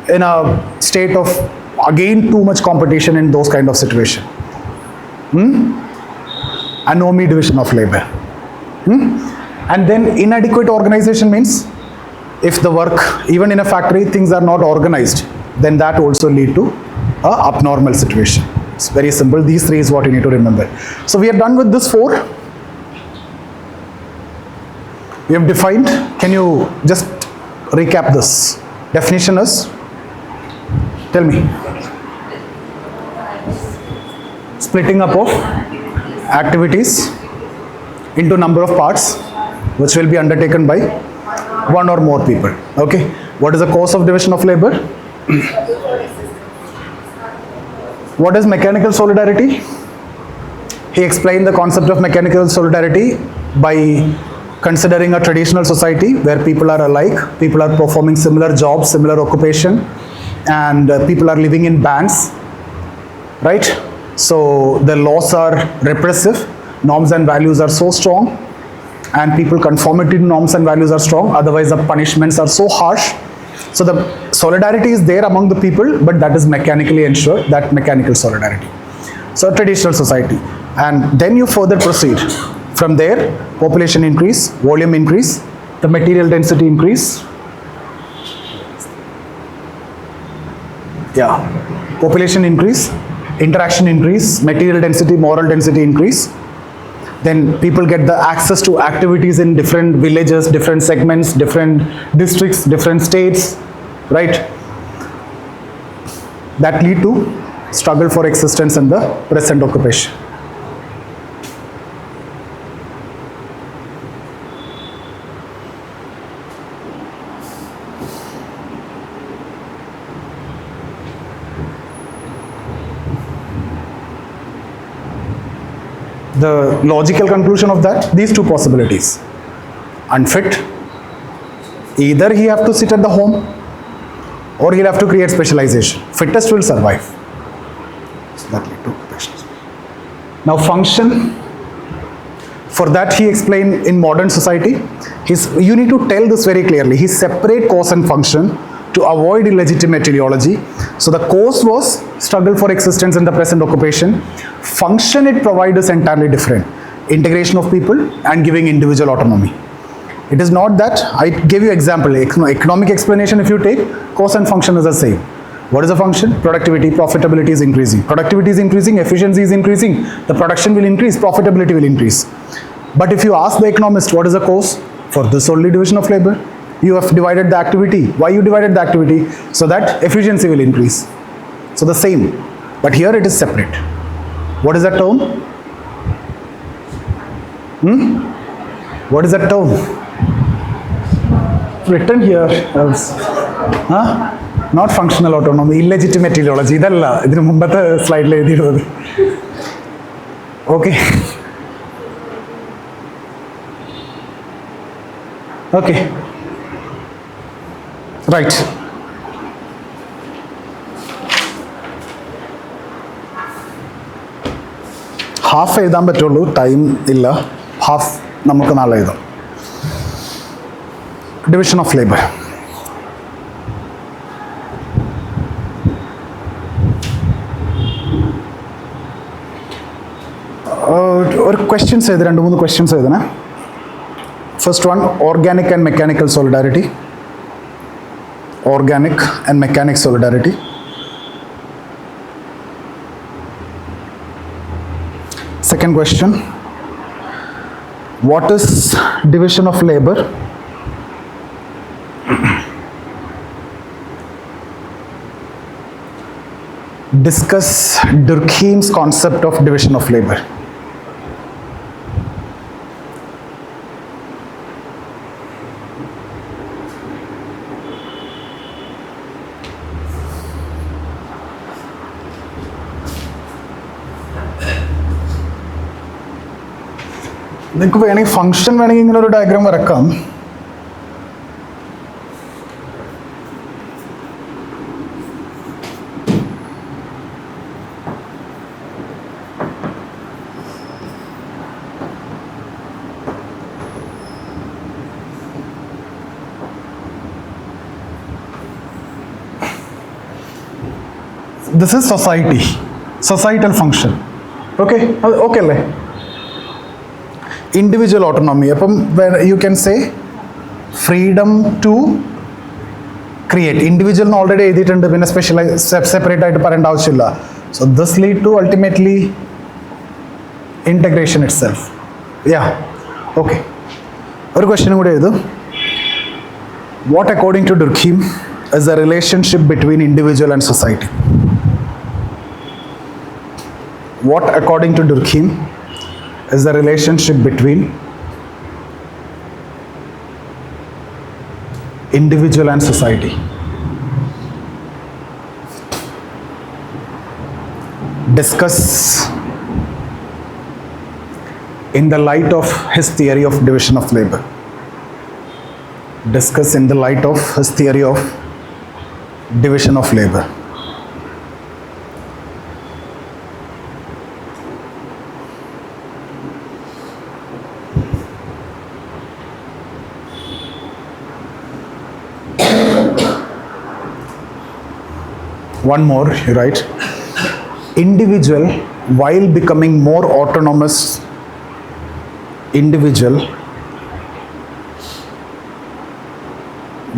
in a state of, again, too much competition in those kind of situation. Anomy division of labor. And then inadequate organization means if the work, even in a factory, things are not organized, then that also lead to a abnormal situation. It's very simple. These three is what you need to remember. So we are done with this four. We have defined. Can you just recap this? Definition is, tell me. Splitting up of activities into number of parts which will be undertaken by one or more people. Okay. What is the cause of division of labor? What is mechanical solidarity? He explained the concept of mechanical solidarity by considering a traditional society where people are alike, people are performing similar jobs, similar occupation, and people are living in bands, right? So the laws are repressive, norms and values are so strong, and people conformity to norms and values are strong, otherwise the punishments are so harsh. So the solidarity is there among the people, but that is mechanically ensured, that mechanical solidarity. So traditional society. And then you further proceed. From there, population increase, volume increase, the material density increase. Yeah, population increase, interaction increase, material density, moral density increase. Then people get the access to activities in different villages, different segments, different districts, different states, right? That lead to struggle for existence in the present occupation. The logical conclusion of that, these two possibilities: unfit, Either he have to sit at the home or he'll have to create specialization. Fittest will survive. So that lead to occupational. Now function, for that he explained in modern society, you need to tell this very clearly. He separate cause and function to avoid illegitimate teleology. So the cause was struggle for existence in the present occupation. Function it provides is entirely different. Integration of people and giving individual autonomy. It is not that, I gave you example, economic explanation if you take, cause and function is the same. What is the function? Productivity, profitability is increasing. Productivity is increasing, efficiency is increasing, the production will increase, profitability will increase. But if you ask the economist, what is the cause? For this only division of labor. You have divided the activity. Why you divided the activity? So that efficiency will increase. So the same. But here it is separate. What is that term? What is that term? Written here as not functional autonomy, illegitimate teleology. Idalla idinu mumbathe slide la edhirodu. Okay. Okay. Right. Half എഴുതാൻ പറ്റുള്ളൂ, time ഇല്ല. Half നമുക്ക് നാളെ എഴുതാം. Division of labor. ഒരു questions എഴുതി, 2-3 questions എഴുതണേ. First one, organic and mechanical solidarity. Organic and mechanic solidarity. Second question, what is division of labor? Discuss Durkheim's concept of division of labor. നിങ്ങൾക്ക് വേണമെങ്കിൽ function വേണമെങ്കിൽ ഇങ്ങനെ ഒരു ഡയഗ്രാം വരക്കാം. This is society, societal function. Okay, okay അല്ലേ? Individual autonomy. അപ്പം you can say freedom to create. Individual already എഴുതിയിട്ടുണ്ട്, പിന്നെ സെപ്പറേറ്റ് ആയിട്ട് പറയേണ്ട ആവശ്യമില്ല. So this lead to ultimately integration itself. Yeah, okay. ഒരു ക്വസ്റ്റ്യനും കൂടെ എഴുതും. What according to Durkheim is the relationship between individual and society? What according to Durkheim is the relationship between individual and society? Discuss in the light of his theory of division of labor. Discuss in the light of his theory of division of labor. One more, you write, individual while becoming more autonomous, individual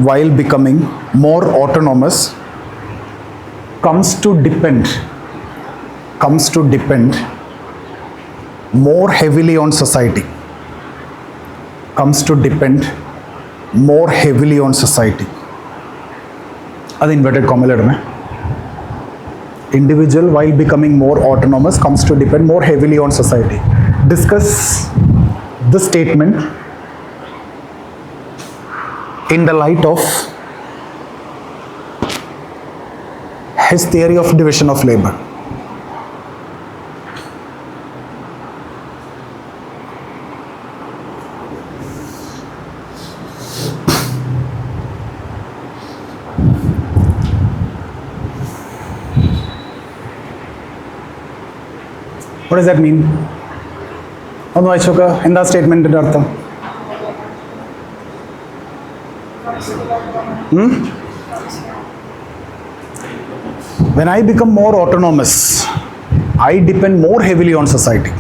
while becoming more autonomous comes to depend more heavily on society. Comes to depend more heavily on society. അത് inverted കോമയിൽ ഇടണേ. Individual while becoming more autonomous comes to depend more heavily on society. Discuss this statement in the light of his theory of division of labor. What does that mean? ഒന്ന് വായിച്ചു നോക്കുക, എന്താ സ്റ്റേറ്റ്മെൻറ്റിൻ്റെ അർത്ഥം? When I become more autonomous, I depend more heavily on society.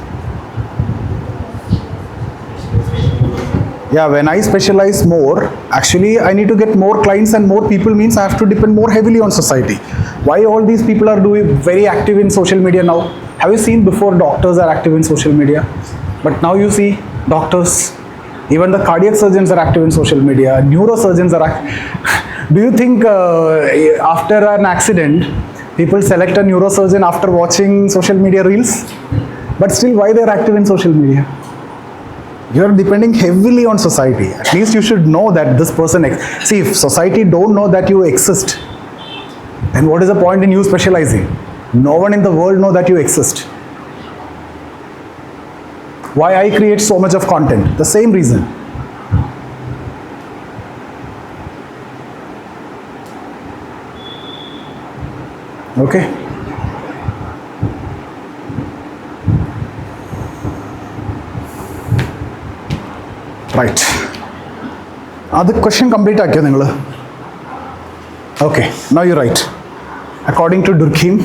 Yeah, when I specialize more, actually I need to get more clients and more people, means I have to depend more heavily on society. Why all these people are doing very active in social media now? Have you seen before doctors are active in social media? But now you see doctors, even the cardiac surgeons are active in social media, neurosurgeons are do you think after an accident people select a neurosurgeon after watching social media reels? But still, why they are active in social media? You are depending heavily on society. At least you should know that this person see, if society don't know that you exist, then what is the point in you specializing? No one in the world know that you exist. Why I create so much of content? The same reason. Okay. Right. The question complete ആക്കിയോ നിങ്ങൾ? Okay, now you write. According to Durkheim,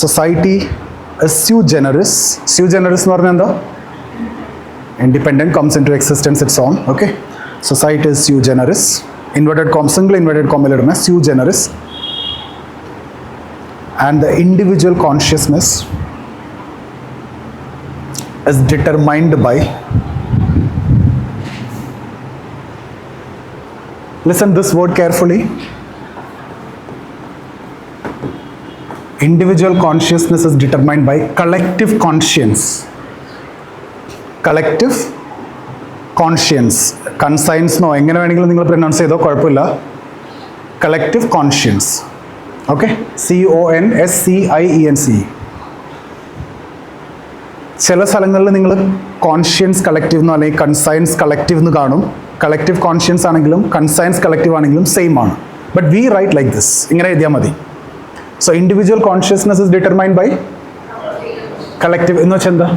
society is sui generis. Sui generis എന്ന് പറഞ്ഞാൽ എന്താ? Independent, comes into existence its own. Okay. Society is sui generis. Inverted comma, single inverted comma ഇടണേ, sui generis. And the individual consciousness is determined by, listen this word carefully, individual consciousness is determined by collective conscience. Collective conscience, conscience no എങ്ങനെ വേണമെങ്കിലും നിങ്ങൾ pronounce ചെയ്തോ, കുഴപ്പമില്ല. collective conscience. Okay, CONSCIENC. ചില സ്ഥലങ്ങളിൽ നിങ്ങൾ conscience collective എന്നോ അല്ലെങ്കിൽ കൺസയൻസ് കളക്റ്റീവ് എന്ന് കാണും. കളക്റ്റീവ് കോൺഷ്യൻസ് ആണെങ്കിലും കൺസയൻസ് കളക്റ്റീവ് ആണെങ്കിലും സെയിം ആണ്. But we write like this, ഇങ്ങനെ എഴുതിയാൽ മതി. So individual consciousness is determined by collective എന്ന് വെച്ചാൽ എന്താ?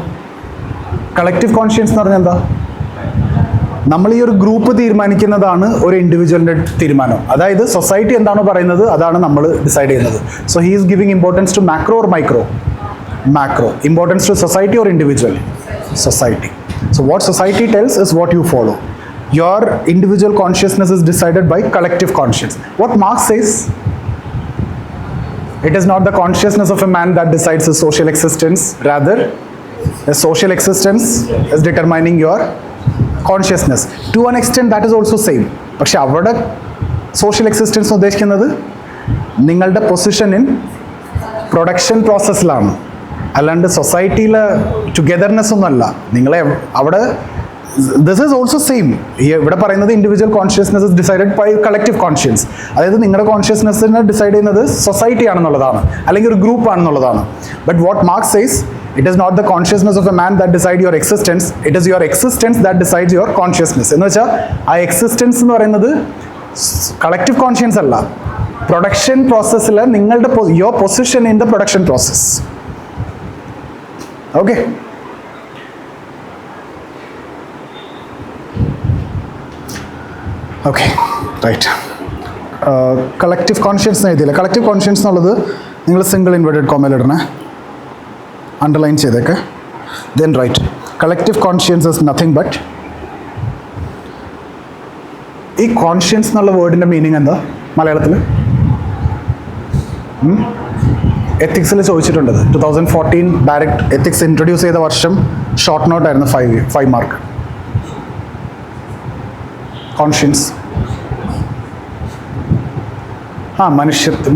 കളക്റ്റീവ് കോൺഷ്യൻസ് എന്ന് പറഞ്ഞാൽ എന്താ? നമ്മൾ ഈ ഒരു ഗ്രൂപ്പ് തീരുമാനിക്കുന്നതാണ് ഒരു ഇൻഡിവിജ്വലിൻ്റെ തീരുമാനം. അതായത് സൊസൈറ്റി എന്താണോ പറയുന്നത് അതാണ് നമ്മൾ ഡിസൈഡ് ചെയ്യുന്നത്. So he is giving importance to macro or micro? Macro. Importance to society or individual? Society. So what society tells is what you follow. Your individual consciousness is decided by collective conscience. What Marx says, it is not the consciousness of a man that decides his social existence, rather the social existence is determining your consciousness. To an extent that is also same. പക്ഷെ അവിടെ social existence ഉദ്ദേശിക്കുന്നത് നിങ്ങളുടെ position in production പ്രോസസ്സിലാണ്, അല്ലാണ്ട് സൊസൈറ്റിയിലെ togetherness ഒന്നുമല്ല. നിങ്ങളെ അവിടെ this is also same. ഇവിടെ പറയുന്നത് individual consciousness is decided by collective conscience. അതായത് നിങ്ങളുടെ കോൺഷ്യസ്നെസ്സിനെ ഡിസൈഡ് ചെയ്യുന്നത് സൊസൈറ്റി ആണെന്നുള്ളതാണ്, അല്ലെങ്കിൽ ഒരു ഗ്രൂപ്പ് ആണെന്നുള്ളതാണ്. But what Marx says, it is not the consciousness of a man that decide your existence, it is your existence that decides your consciousness. എന്ന് വെച്ചാൽ ആ എക്സിസ്റ്റൻസ് എന്ന് പറയുന്നത് കളക്റ്റീവ് കോൺഷ്യൻസ് അല്ല, പ്രൊഡക്ഷൻ പ്രോസസ്സിൽ നിങ്ങളുടെ your position in the production process. Okay, okay, right. Collective conscience എഴുതിയില്ല. Collective conscience എന്നുള്ളത് നിങ്ങൾ സിംഗിൾ ഇൻവേർട്ടഡ് കോമയിൽ ഇടണേ, അണ്ടർലൈൻ ചെയ്തേക്ക്. Then write, collective conscience is nothing but, ഈ കോൺഷ്യൻസ് എന്നുള്ള വേർഡിൻ്റെ മീനിങ് എന്താ മലയാളത്തിൽ? എത്തിക്സിൽ ചോദിച്ചിട്ടുണ്ട്. 2014 ഡയറക്റ്റ് എത്തിക്സ് ഇൻട്രൊഡ്യൂസ് ചെയ്ത വർഷം ഷോർട്ട് നോട്ട് ആയിരുന്നു 5 മാർക്ക്. കോൺഷ്യൻസ്,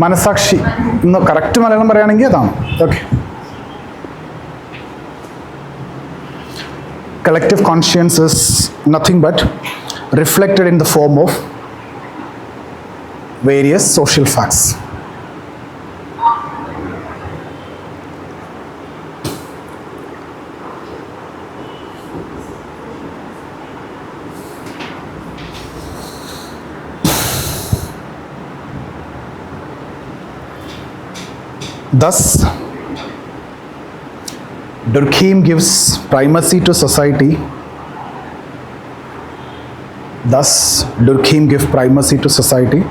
മനസാക്ഷി എന്ന് കറക്റ്റ് മലയാളം പറയുകയാണെങ്കിൽ അതാണ്. Okay, collective conscience is nothing but reflected in the form of various social facts. Thus, Durkheim gives primacy to society. Thus, Durkheim gives primacy to society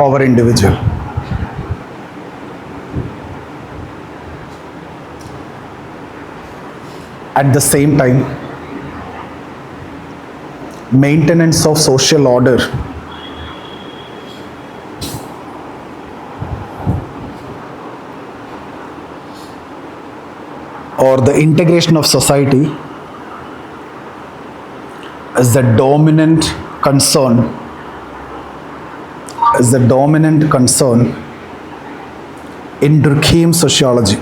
over individual. At the same time, maintenance of social order or the integration of society is the dominant concern, in Durkheim sociology.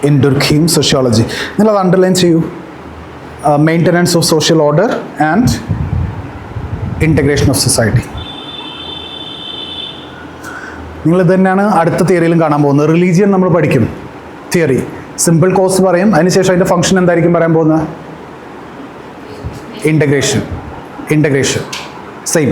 In Durkheim sociology. നിങ്ങൾ അത് underline ചെയ്യൂ. Maintenance of social order and integration of society. നിങ്ങളിത് തന്നെയാണ് അടുത്ത തിയറിയിലും കാണാൻ പോകുന്നത്. Religion നമ്മൾ പഠിക്കും, തിയറി സിമ്പിൾ കോസ് പറയും, അതിനുശേഷം അതിൻ്റെ ഫംഗ്ഷൻ എന്തായിരിക്കും പറയാൻ പോകുന്നത്? Integration same.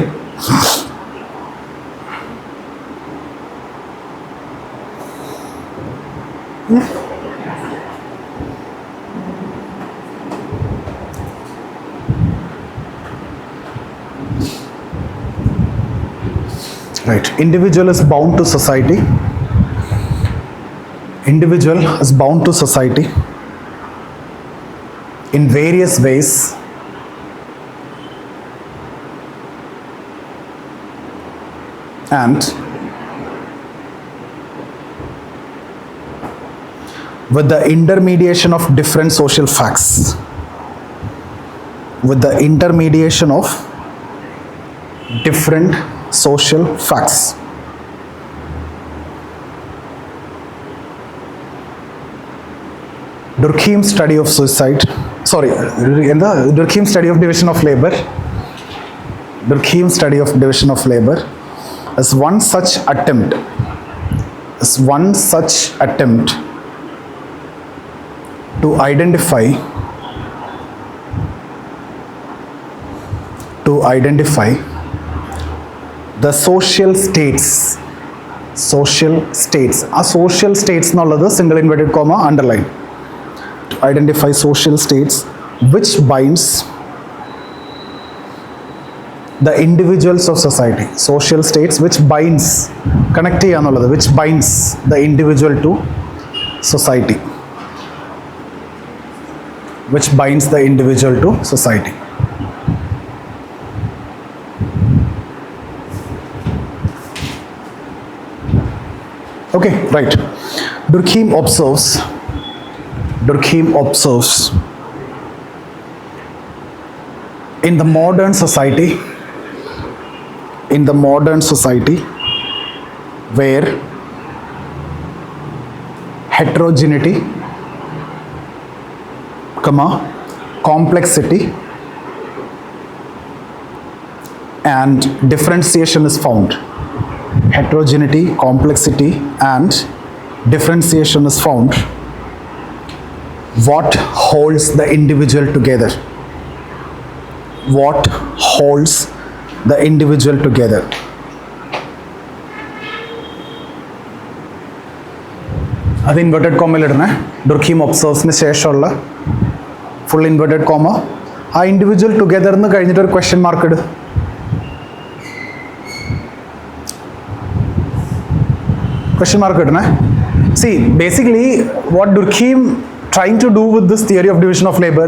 Right. Individual is bound to society. Individual is bound to society in various ways. And with the intermediation of different social facts. With the intermediation of different social facts. Durkheim's study of suicide, in the Durkheim's study of division of labor. Durkheim's study of division of labor is one such attempt to identify the social states. ആ social states എന്നുള്ളത് single inverted comma underline. To identify social states which binds the individuals of society. Social states which binds, connect ചെയ്യുക എന്നുള്ളത്, which binds the individual to society. Which binds the individual to society. Okay, right. Durkheim observes in the modern society where heterogeneity, complexity and differentiation is found. Heterogeneity, complexity and differentiation is found. What holds the individual together? What holds the individual together? അത് inverted കോമയിൽ ഇടണേ. ഡുർഖീം ഒബ്സർവ്സിന് ശേഷമുള്ള full inverted comma. ആ individual together എന്ന് കഴിഞ്ഞിട്ട് ഒരു question mark ഇട്. Question mark ഇടണേ. See, basically what Durkheim trying to do with this theory of division of labor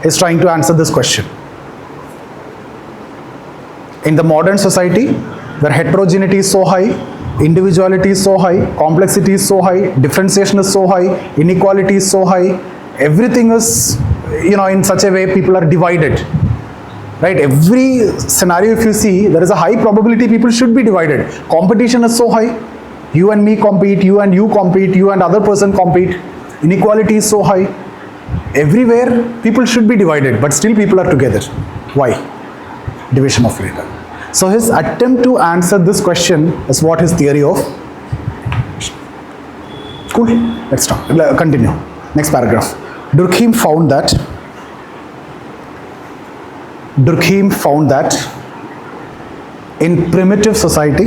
is trying to answer this question. In the modern society where heterogeneity is so high, individuality is so high, complexity is so high, differentiation is so high, inequality is so high, everything is, in such a way people are divided. Right? Every scenario if you see, there is a high probability people should be divided. Competition is so high. You and me compete, you and you compete, you and other person compete. Inequality is so high. Everywhere people should be divided, but still people are together. Why? Division of labor. So his attempt to answer this question is what his theory of. Cool. Let's start. Continue. Next paragraph. Durkheim found that In primitive society,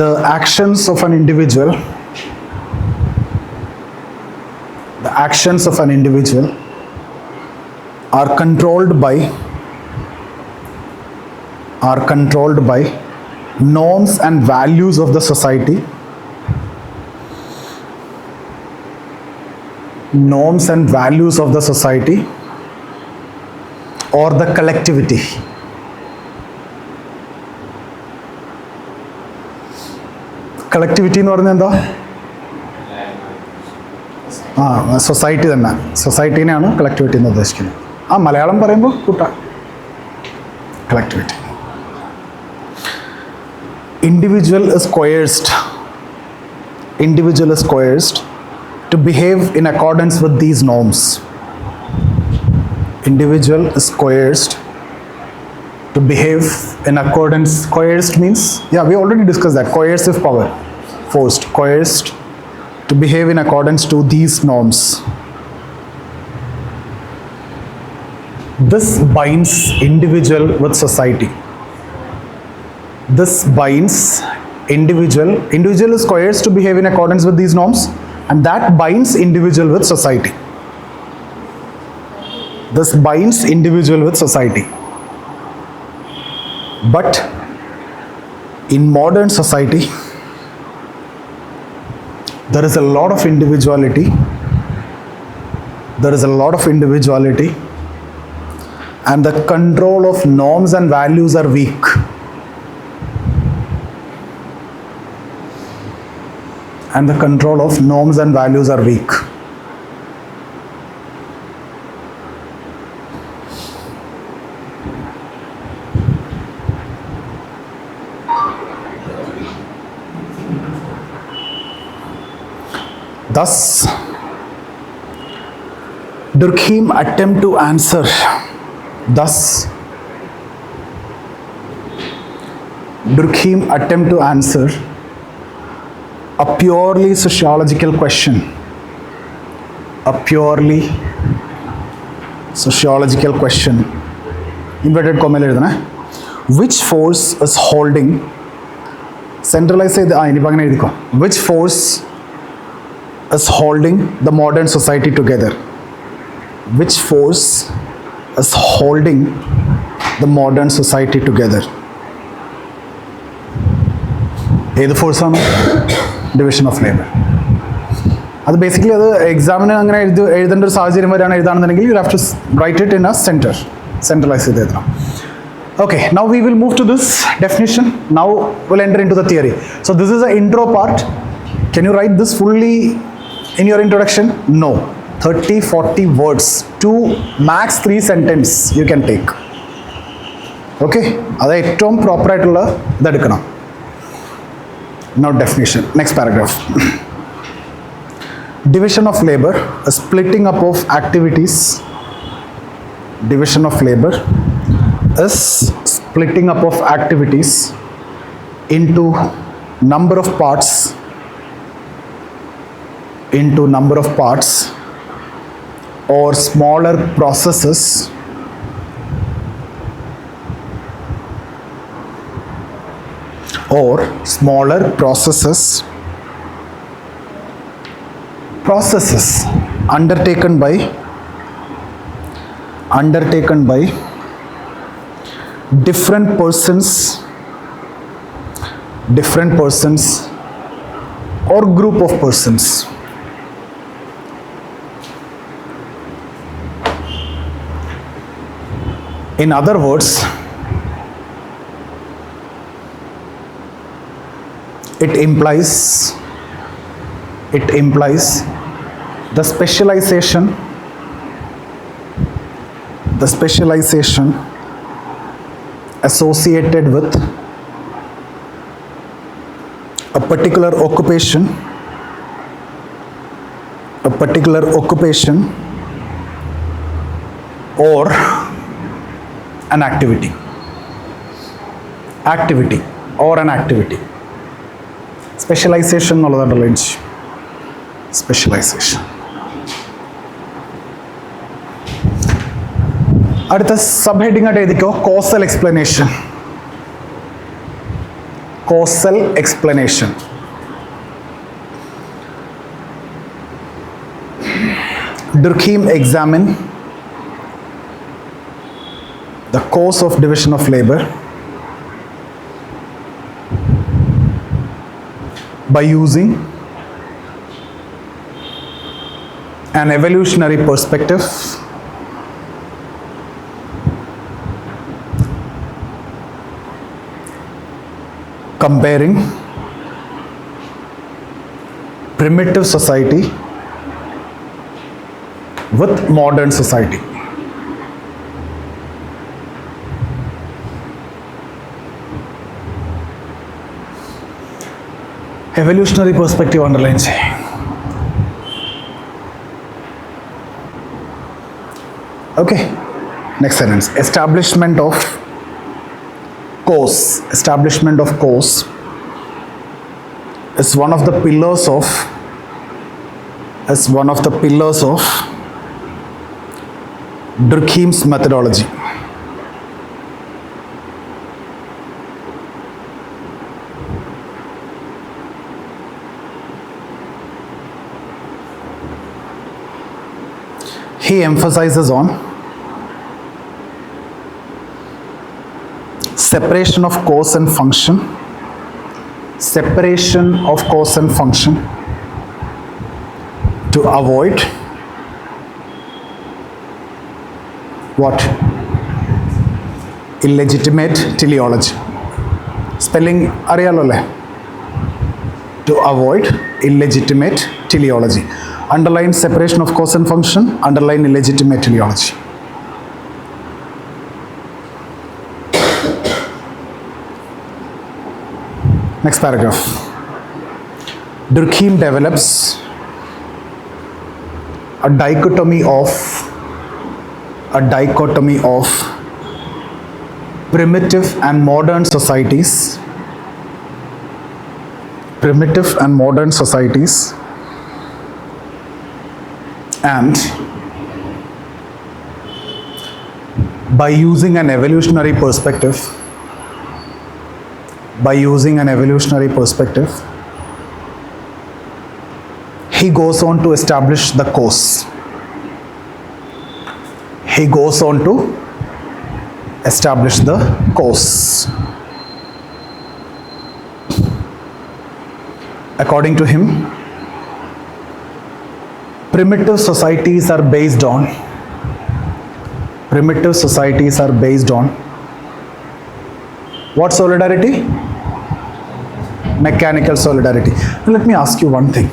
the actions of an individual are controlled by norms and values of the society, or the collectivity. Collectivity എന്ന് പറഞ്ഞാൽ എന്താ? Society തന്നെ, സൊസൈറ്റീനെയാണ് കളക്ടിവിറ്റി എന്ന് ഉദ്ദേശിക്കുന്നത്. മലയാളം പറയുമ്പോൾ കൂട്ടാ കളക്ടിവിറ്റി. Individual is coerced to behave in accordance with these norms. Individual is coerced to behave in accordance. Coerced means, we already discussed that. Coercive power, forced, coerced to behave in accordance to these norms. This binds individual with society. Individual is coerced to behave in accordance with these norms, and that binds individual with society. But in modern society, there is a lot of individuality, and the control of norms and values are weak. Thus, Durkheim attempt to answer a purely sociological question. Inverted comma എഴുതണേ. Which force is holding, centralize ചെയ്ത് ഇനിയിപ്പോൾ അങ്ങനെ എഴുതിക്കോ. Which force is holding the modern society together? Which force is holding the modern society together? ഏത് ഫോഴ്സാണ്? Division of labour. അത് basically അത് എക്സാമിന് അങ്ങനെ എഴുതേണ്ട ഒരു സാഹചര്യം വരെയാണ് എഴുതാണെന്നുണ്ടെങ്കിൽ you have to write it in a centralise ചെയ്ത് എഴുതണം. Okay, now we will move to this definition. Now we'll enter into the theory. So this is the intro part. Can you write this fully in your introduction? No. 30-40 words, 2 max 3 sentence you can take. Okay, അത് ഏറ്റവും proper ആയിട്ടുള്ള ഇതെടുക്കണം. Now definition, next paragraph. Division of labor, a splitting up of activities. Division of labor is splitting up of activities into number of parts, or smaller processes undertaken by different persons or group of persons. In other words, it implies the specialization associated with a particular occupation or an activity. Specialization എന്നുള്ളതാണ് range. Specialization. അടുത്ത sub heading ആയിട്ട് എഴുതിക്കോ, causal explanation. Causal explanation. Durkheim examine the cause of division of labor by using an evolutionary perspective, comparing primitive society with modern society. Evolutionary perspective underline cheyi. Okay, next sentence. Establishment of cause. Establishment of cause is one of the pillars of Durkheim's methodology. He emphasizes on separation of cause and function, separation of cause and function to avoid what? Illegitimate teleology. Spelling അറിയാലോ അല്ലേ? To avoid illegitimate teleology. Underline separation of cause and function, underline illegitimate teleology. Next paragraph. Durkheim develops a dichotomy of primitive and modern societies, and by using an evolutionary perspective, he goes on to establish the cause. According to him, primitive societies are based on what solidarity? Mechanical solidarity. Now let me ask you one thing.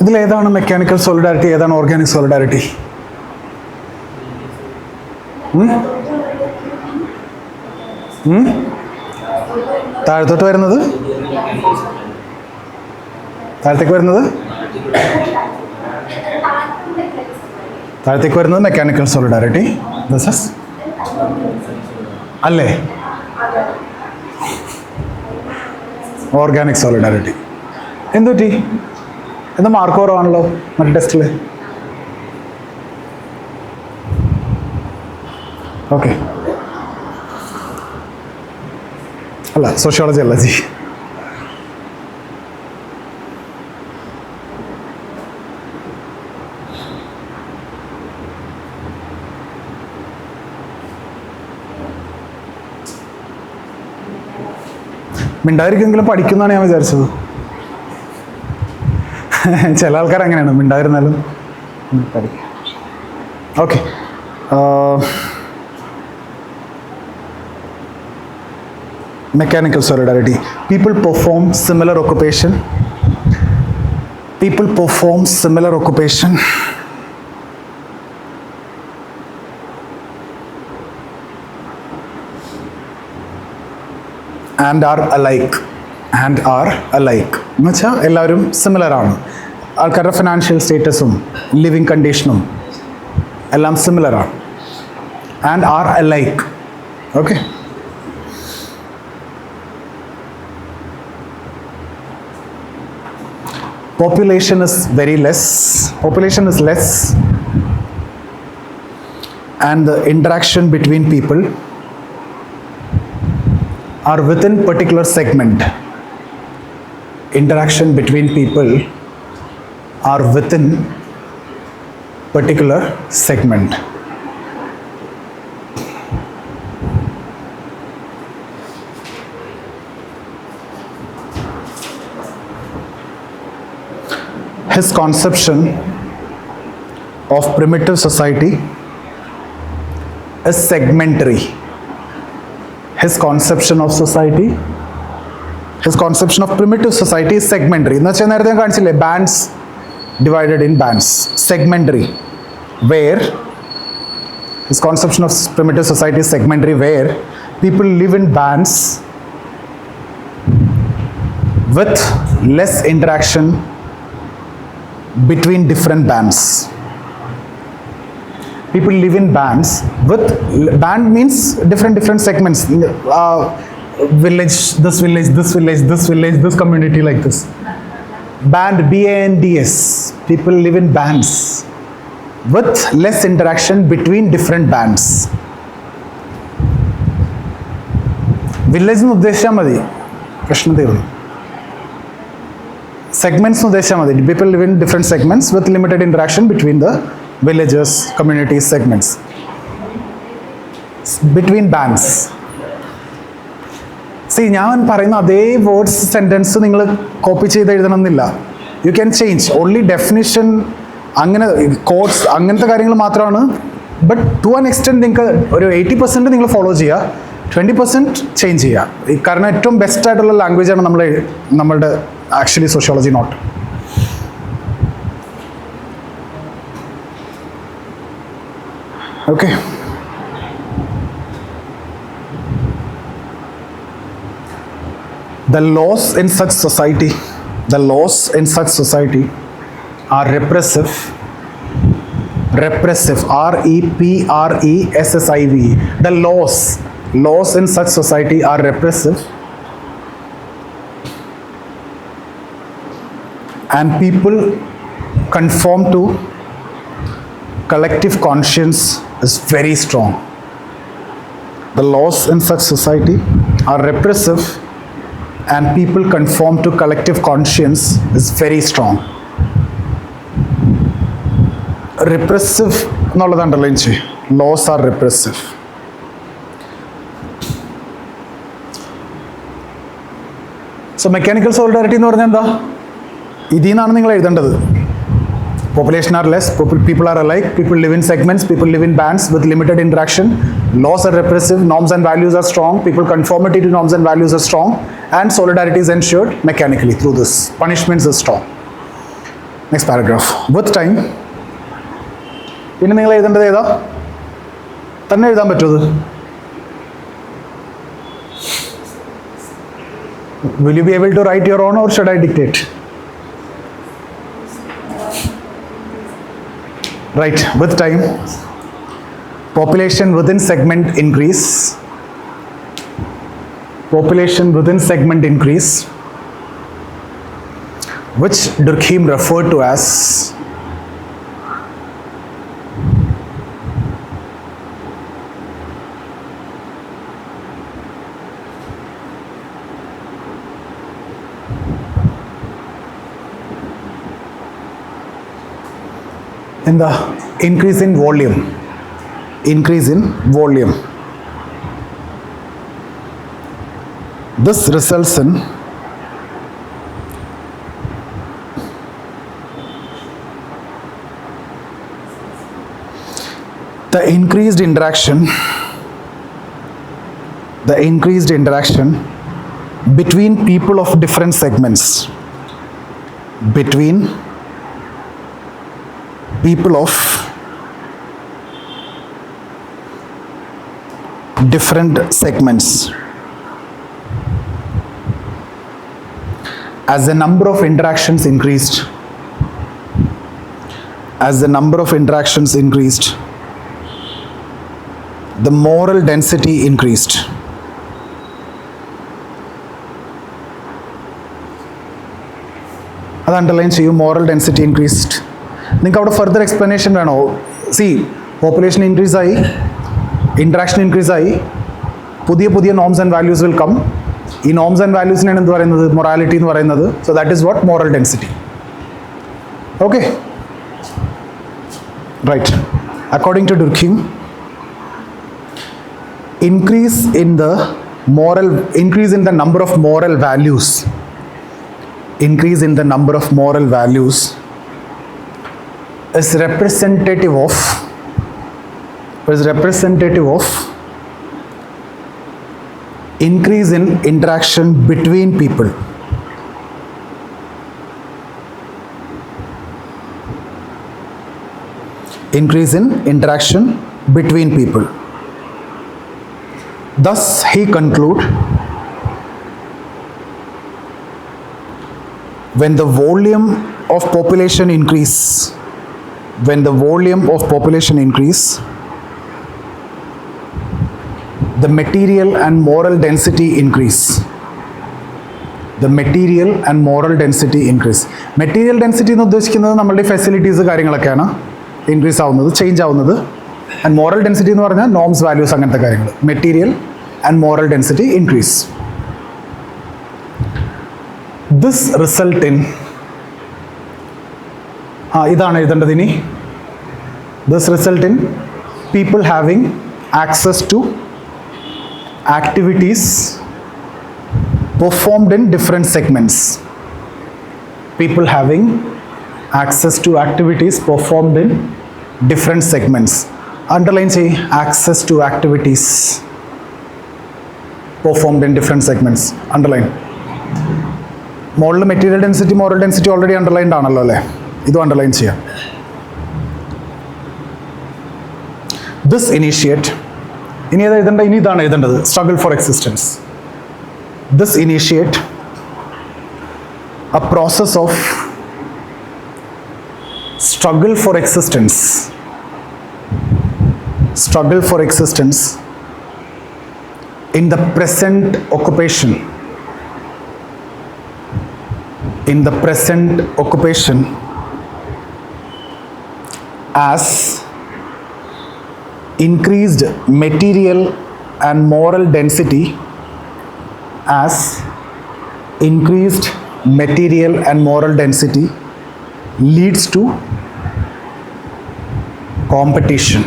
ഇതിൽ ഏതാണ് mechanical solidarity, ഏതാണ് organic solidarity? താഴത്തേക്ക് വരുന്നത് mechanical solidarity. അല്ലേ? Organic solidarity. എന്തുപറ്റി? എന്താ mark കുറവാണല്ലോ മറ്റേ ടെസ്റ്റിൽ? ഓക്കെ, അല്ല സോഷ്യോളജി അല്ല ജി. മിണ്ടായിരിക്കെങ്കിലും പഠിക്കുന്നതാണ് ഞാൻ വിചാരിച്ചത്. ചില ആൾക്കാർ അങ്ങനെയാണ്, മിണ്ടായിരുന്നാലും പഠിക്കും. Okay, mechanical solidarity. People perform similar occupation and are alike. And are alike. എന്ന് വെച്ചാൽ എല്ലാവരും സിമിലർ ആണ്. ആൾക്കാരുടെ ഫിനാൻഷ്യൽ സ്റ്റേറ്റസും ലിവിങ് കണ്ടീഷനും എല്ലാം സിമിലർ ആണ്. And are alike. Okay. Population is very less. Population is less. And the interaction between people are within particular segment. Interaction between people are within particular segment. His conception of primitive society is segmentary. His conception of society, his conception of primitive society is segmentary. എന്ന് വെച്ചാൽ നേരത്തെ ഞാൻ കാണിച്ചില്ലേ, bands divided in bands. Segmentary, where his conception of primitive society is segmentary, where people live in bands with less interaction between different bands. People live in bands with, band means different segments. Village, this village, this village, this village, this community, like this. Band, BANDS. People live in bands with less interaction between different bands. Village nu uddesham madi. Prashnadevu. Segments nu uddesham madi. People live in different segments with limited interaction between the villages, communities, segments. Between bands. See, ഞാൻ പറയുന്ന അതേ words sentence നിങ്ങൾ copy ചെയ്ത് എഴുതണമെന്നില്ല. You can change only definition, അങ്ങനെ codes അങ്ങനത്തെ കാര്യങ്ങൾ മാത്രമാണ്. ബട്ട് ടു ആൻ എക്സ്റ്റെൻറ്റ് നിങ്ങൾക്ക് ഒരു 80% നിങ്ങൾ ഫോളോ ചെയ്യുക, 20% ചേഞ്ച് ചെയ്യുക. കാരണം ഏറ്റവും ബെസ്റ്റ് ആയിട്ടുള്ള ലാംഗ്വേജാണ് നമ്മളുടെ actually sociology note. Okay. The laws in such society are repressive. REPRESSIV. The laws in such society are repressive, and people conform to collective conscience is very strong. The laws in such society are repressive, and people conform to collective conscience is very strong. Repressive എന്നുള്ളത് underline ചെയ്യും. Laws are repressive. So mechanical solidarity എന്ന് പറഞ്ഞാൽ എന്താ? ഇതിൽ നിന്നാണ് നിങ്ങൾ എഴുതേണ്ടത്. Population are less, people are alike, people live in segments, people live in bands with limited interaction, laws are repressive, norms and values are strong, people conformity to norms and values are strong, and solidarity is ensured mechanically through this. Punishments are strong. Next paragraph. With time, പിന്നെ നിങ്ങൾ എഴുതേണ്ടത് ഏതാ? തന്നെ എഴുതാൻ പറ്റുമത്? Will you be able to write your own, or should I dictate? Right, with time, population within segment increase. Population within segment increase, which Durkheim referred to as in the increase in volume. This results in the increased interaction between people of different segments, between people of different segments. as the number of interactions increased, the moral density increased. അത് underline ചെയ്യും. Moral density increased. നിങ്ങൾക്ക് അവിടെ further explanation വേണോ? See, population increase ആയി, interaction increase ആയി, പുതിയ പുതിയ norms and values will come. ഈ നോംസ് ആൻഡ് വാല്യൂസിനാണ് എന്ത് പറയുന്നത്? മൊറാലിറ്റി എന്ന് പറയുന്നത്. So that is what moral density. Okay, right. According to Durkheim, increase in the number of moral values, is representative of increase in interaction between people. Thus he conclude, when the volume of population increase, the material and moral density increase. Material density എന്ന് ഉദ്ദേശിക്കുന്നത് നമ്മളുടെ facilities കാര്യങ്ങളൊക്കെയാണ് increase ആവുന്നത്, change ആവുന്നത്. And moral density എന്ന് പറഞ്ഞാൽ norms, values, അങ്ങനത്തെ കാര്യങ്ങൾ. Material and moral density increase. This result in, ഇതാണ് എഴുതേണ്ടത് ഇനി. This result in people having access to activities performed in different segments. Underline say access to activities performed in different segments. Underline. മോളിൽ material density, moral density already underlined ആണല്ലോ അല്ലേ? ഇതും underline ചെയ്യാം. This initiate, ഇനി ഏതാ എഴുതേണ്ടത്? ഇനി ഇതാണ് എഴുതേണ്ടത്. Struggle for existence. This initiate A process of struggle for existence in the present occupation as increased material and moral density leads to competition.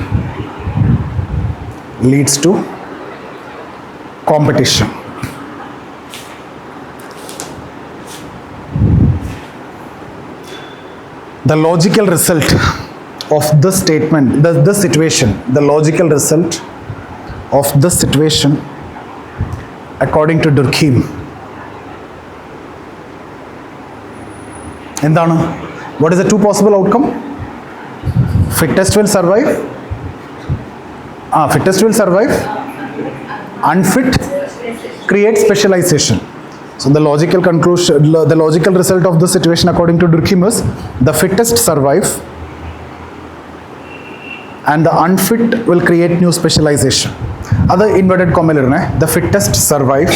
The logical result of this statement, this situation, according to Durkheim, എന്താണ്? What is the two possible outcome? Fittest will survive. Unfit create specialization. So the logical result of this situation according to Durkheim is the fittest survive and the unfit will create new specialization. Other inverted comma irne, the fittest survive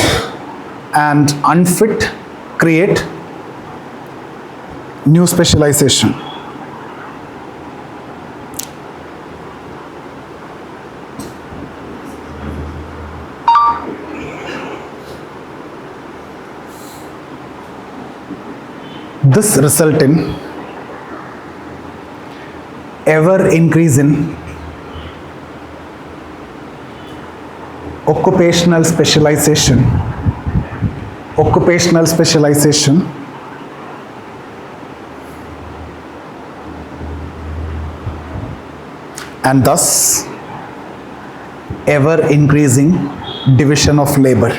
and unfit create new specialization. This result in ever increase in occupational specialization and thus ever increasing division of labor.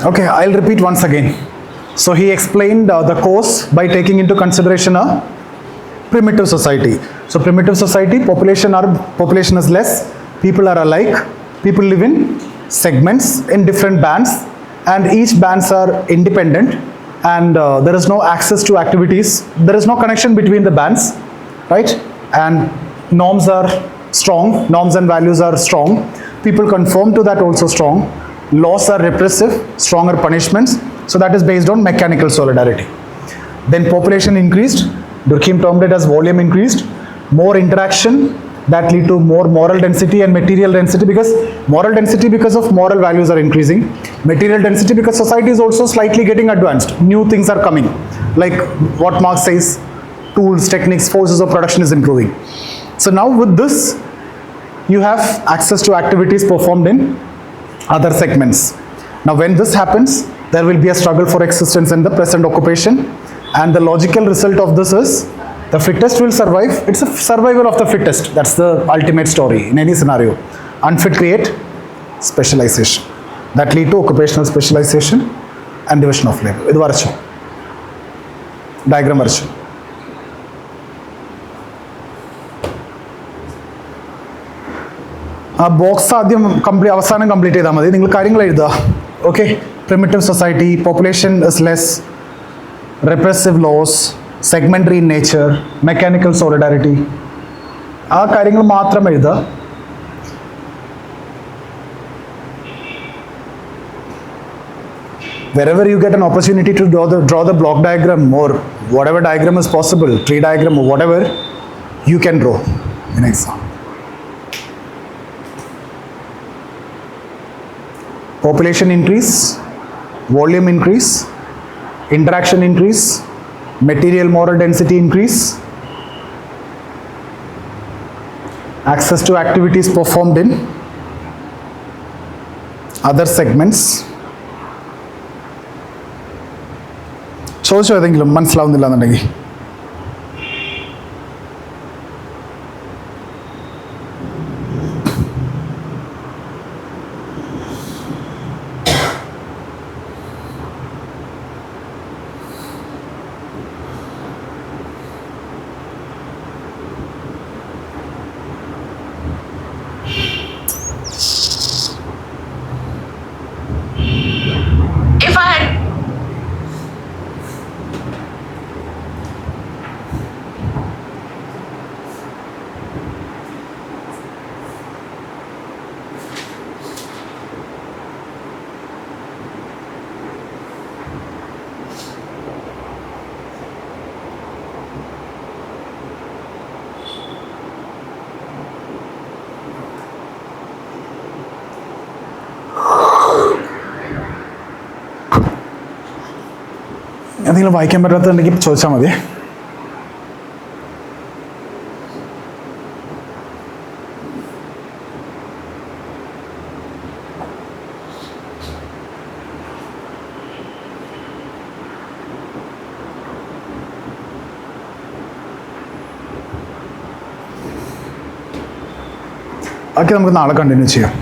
Okay, I'll repeat once again. So he explained the course by taking into consideration a primitive society. So primitive society, population is less, people are alike, people live in segments in different bands, and each bands are independent, and there is no access to activities, there is no connection between the bands, right? And norms are strong, norms and values are strong, people conform to that also strong, laws are repressive, stronger punishments, so that is based on mechanical solidarity. Then population increased, Durkheim termed it as volume increased, more interaction, that lead to more moral density and material density, because moral density because of moral values are increasing, material density because society is also slightly getting advanced, new things are coming, like what Marx says, tools, techniques, forces of production is improving. So now with this, you have access to activities performed in other segments. Now when this happens, there will be a struggle for existence in the present occupation, and the logical result of this is the fittest will survive. It's a survival of the fittest. That's the ultimate story in any scenario. Unfit create specialization. That lead to occupational specialization and division of labor. Idu varchu. Diagram varchu. ആ box ആദ്യം അവസാനം complete ചെയ്താൽ മതി. നിങ്ങൾ കാര്യങ്ങൾ എഴുതുക. Okay, primitive society, population is less, repressive laws, segmentary in nature, mechanical solidarity, ആ കാര്യങ്ങൾ മാത്രം എഴുതുക. Wherever you get an opportunity to draw the block diagram or whatever diagram is possible, tree diagram or whatever, you can draw in exam. Population increase, volume increase, interaction increase, material moral density increase, access to activities performed in other segments. ചോദിച്ചോ ഏതെങ്കിലും മനസ്സിലാവുന്നില്ല എന്നുണ്ടെങ്കിൽ? എന്തെങ്കിലും വായിക്കാൻ പറ്റാത്തതുണ്ടെങ്കിൽ ചോദിച്ചാൽ മതി. Okay, നമുക്ക് നാളെ കണ്ടിന്യൂ ചെയ്യാം.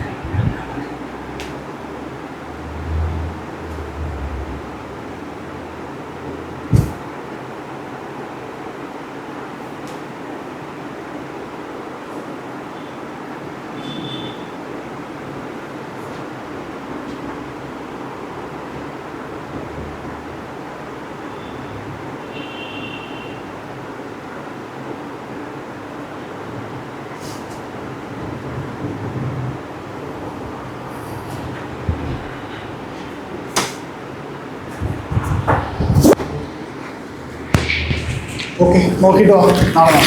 ഓക്കെ, നോക്കിട്ടോ നാളെ.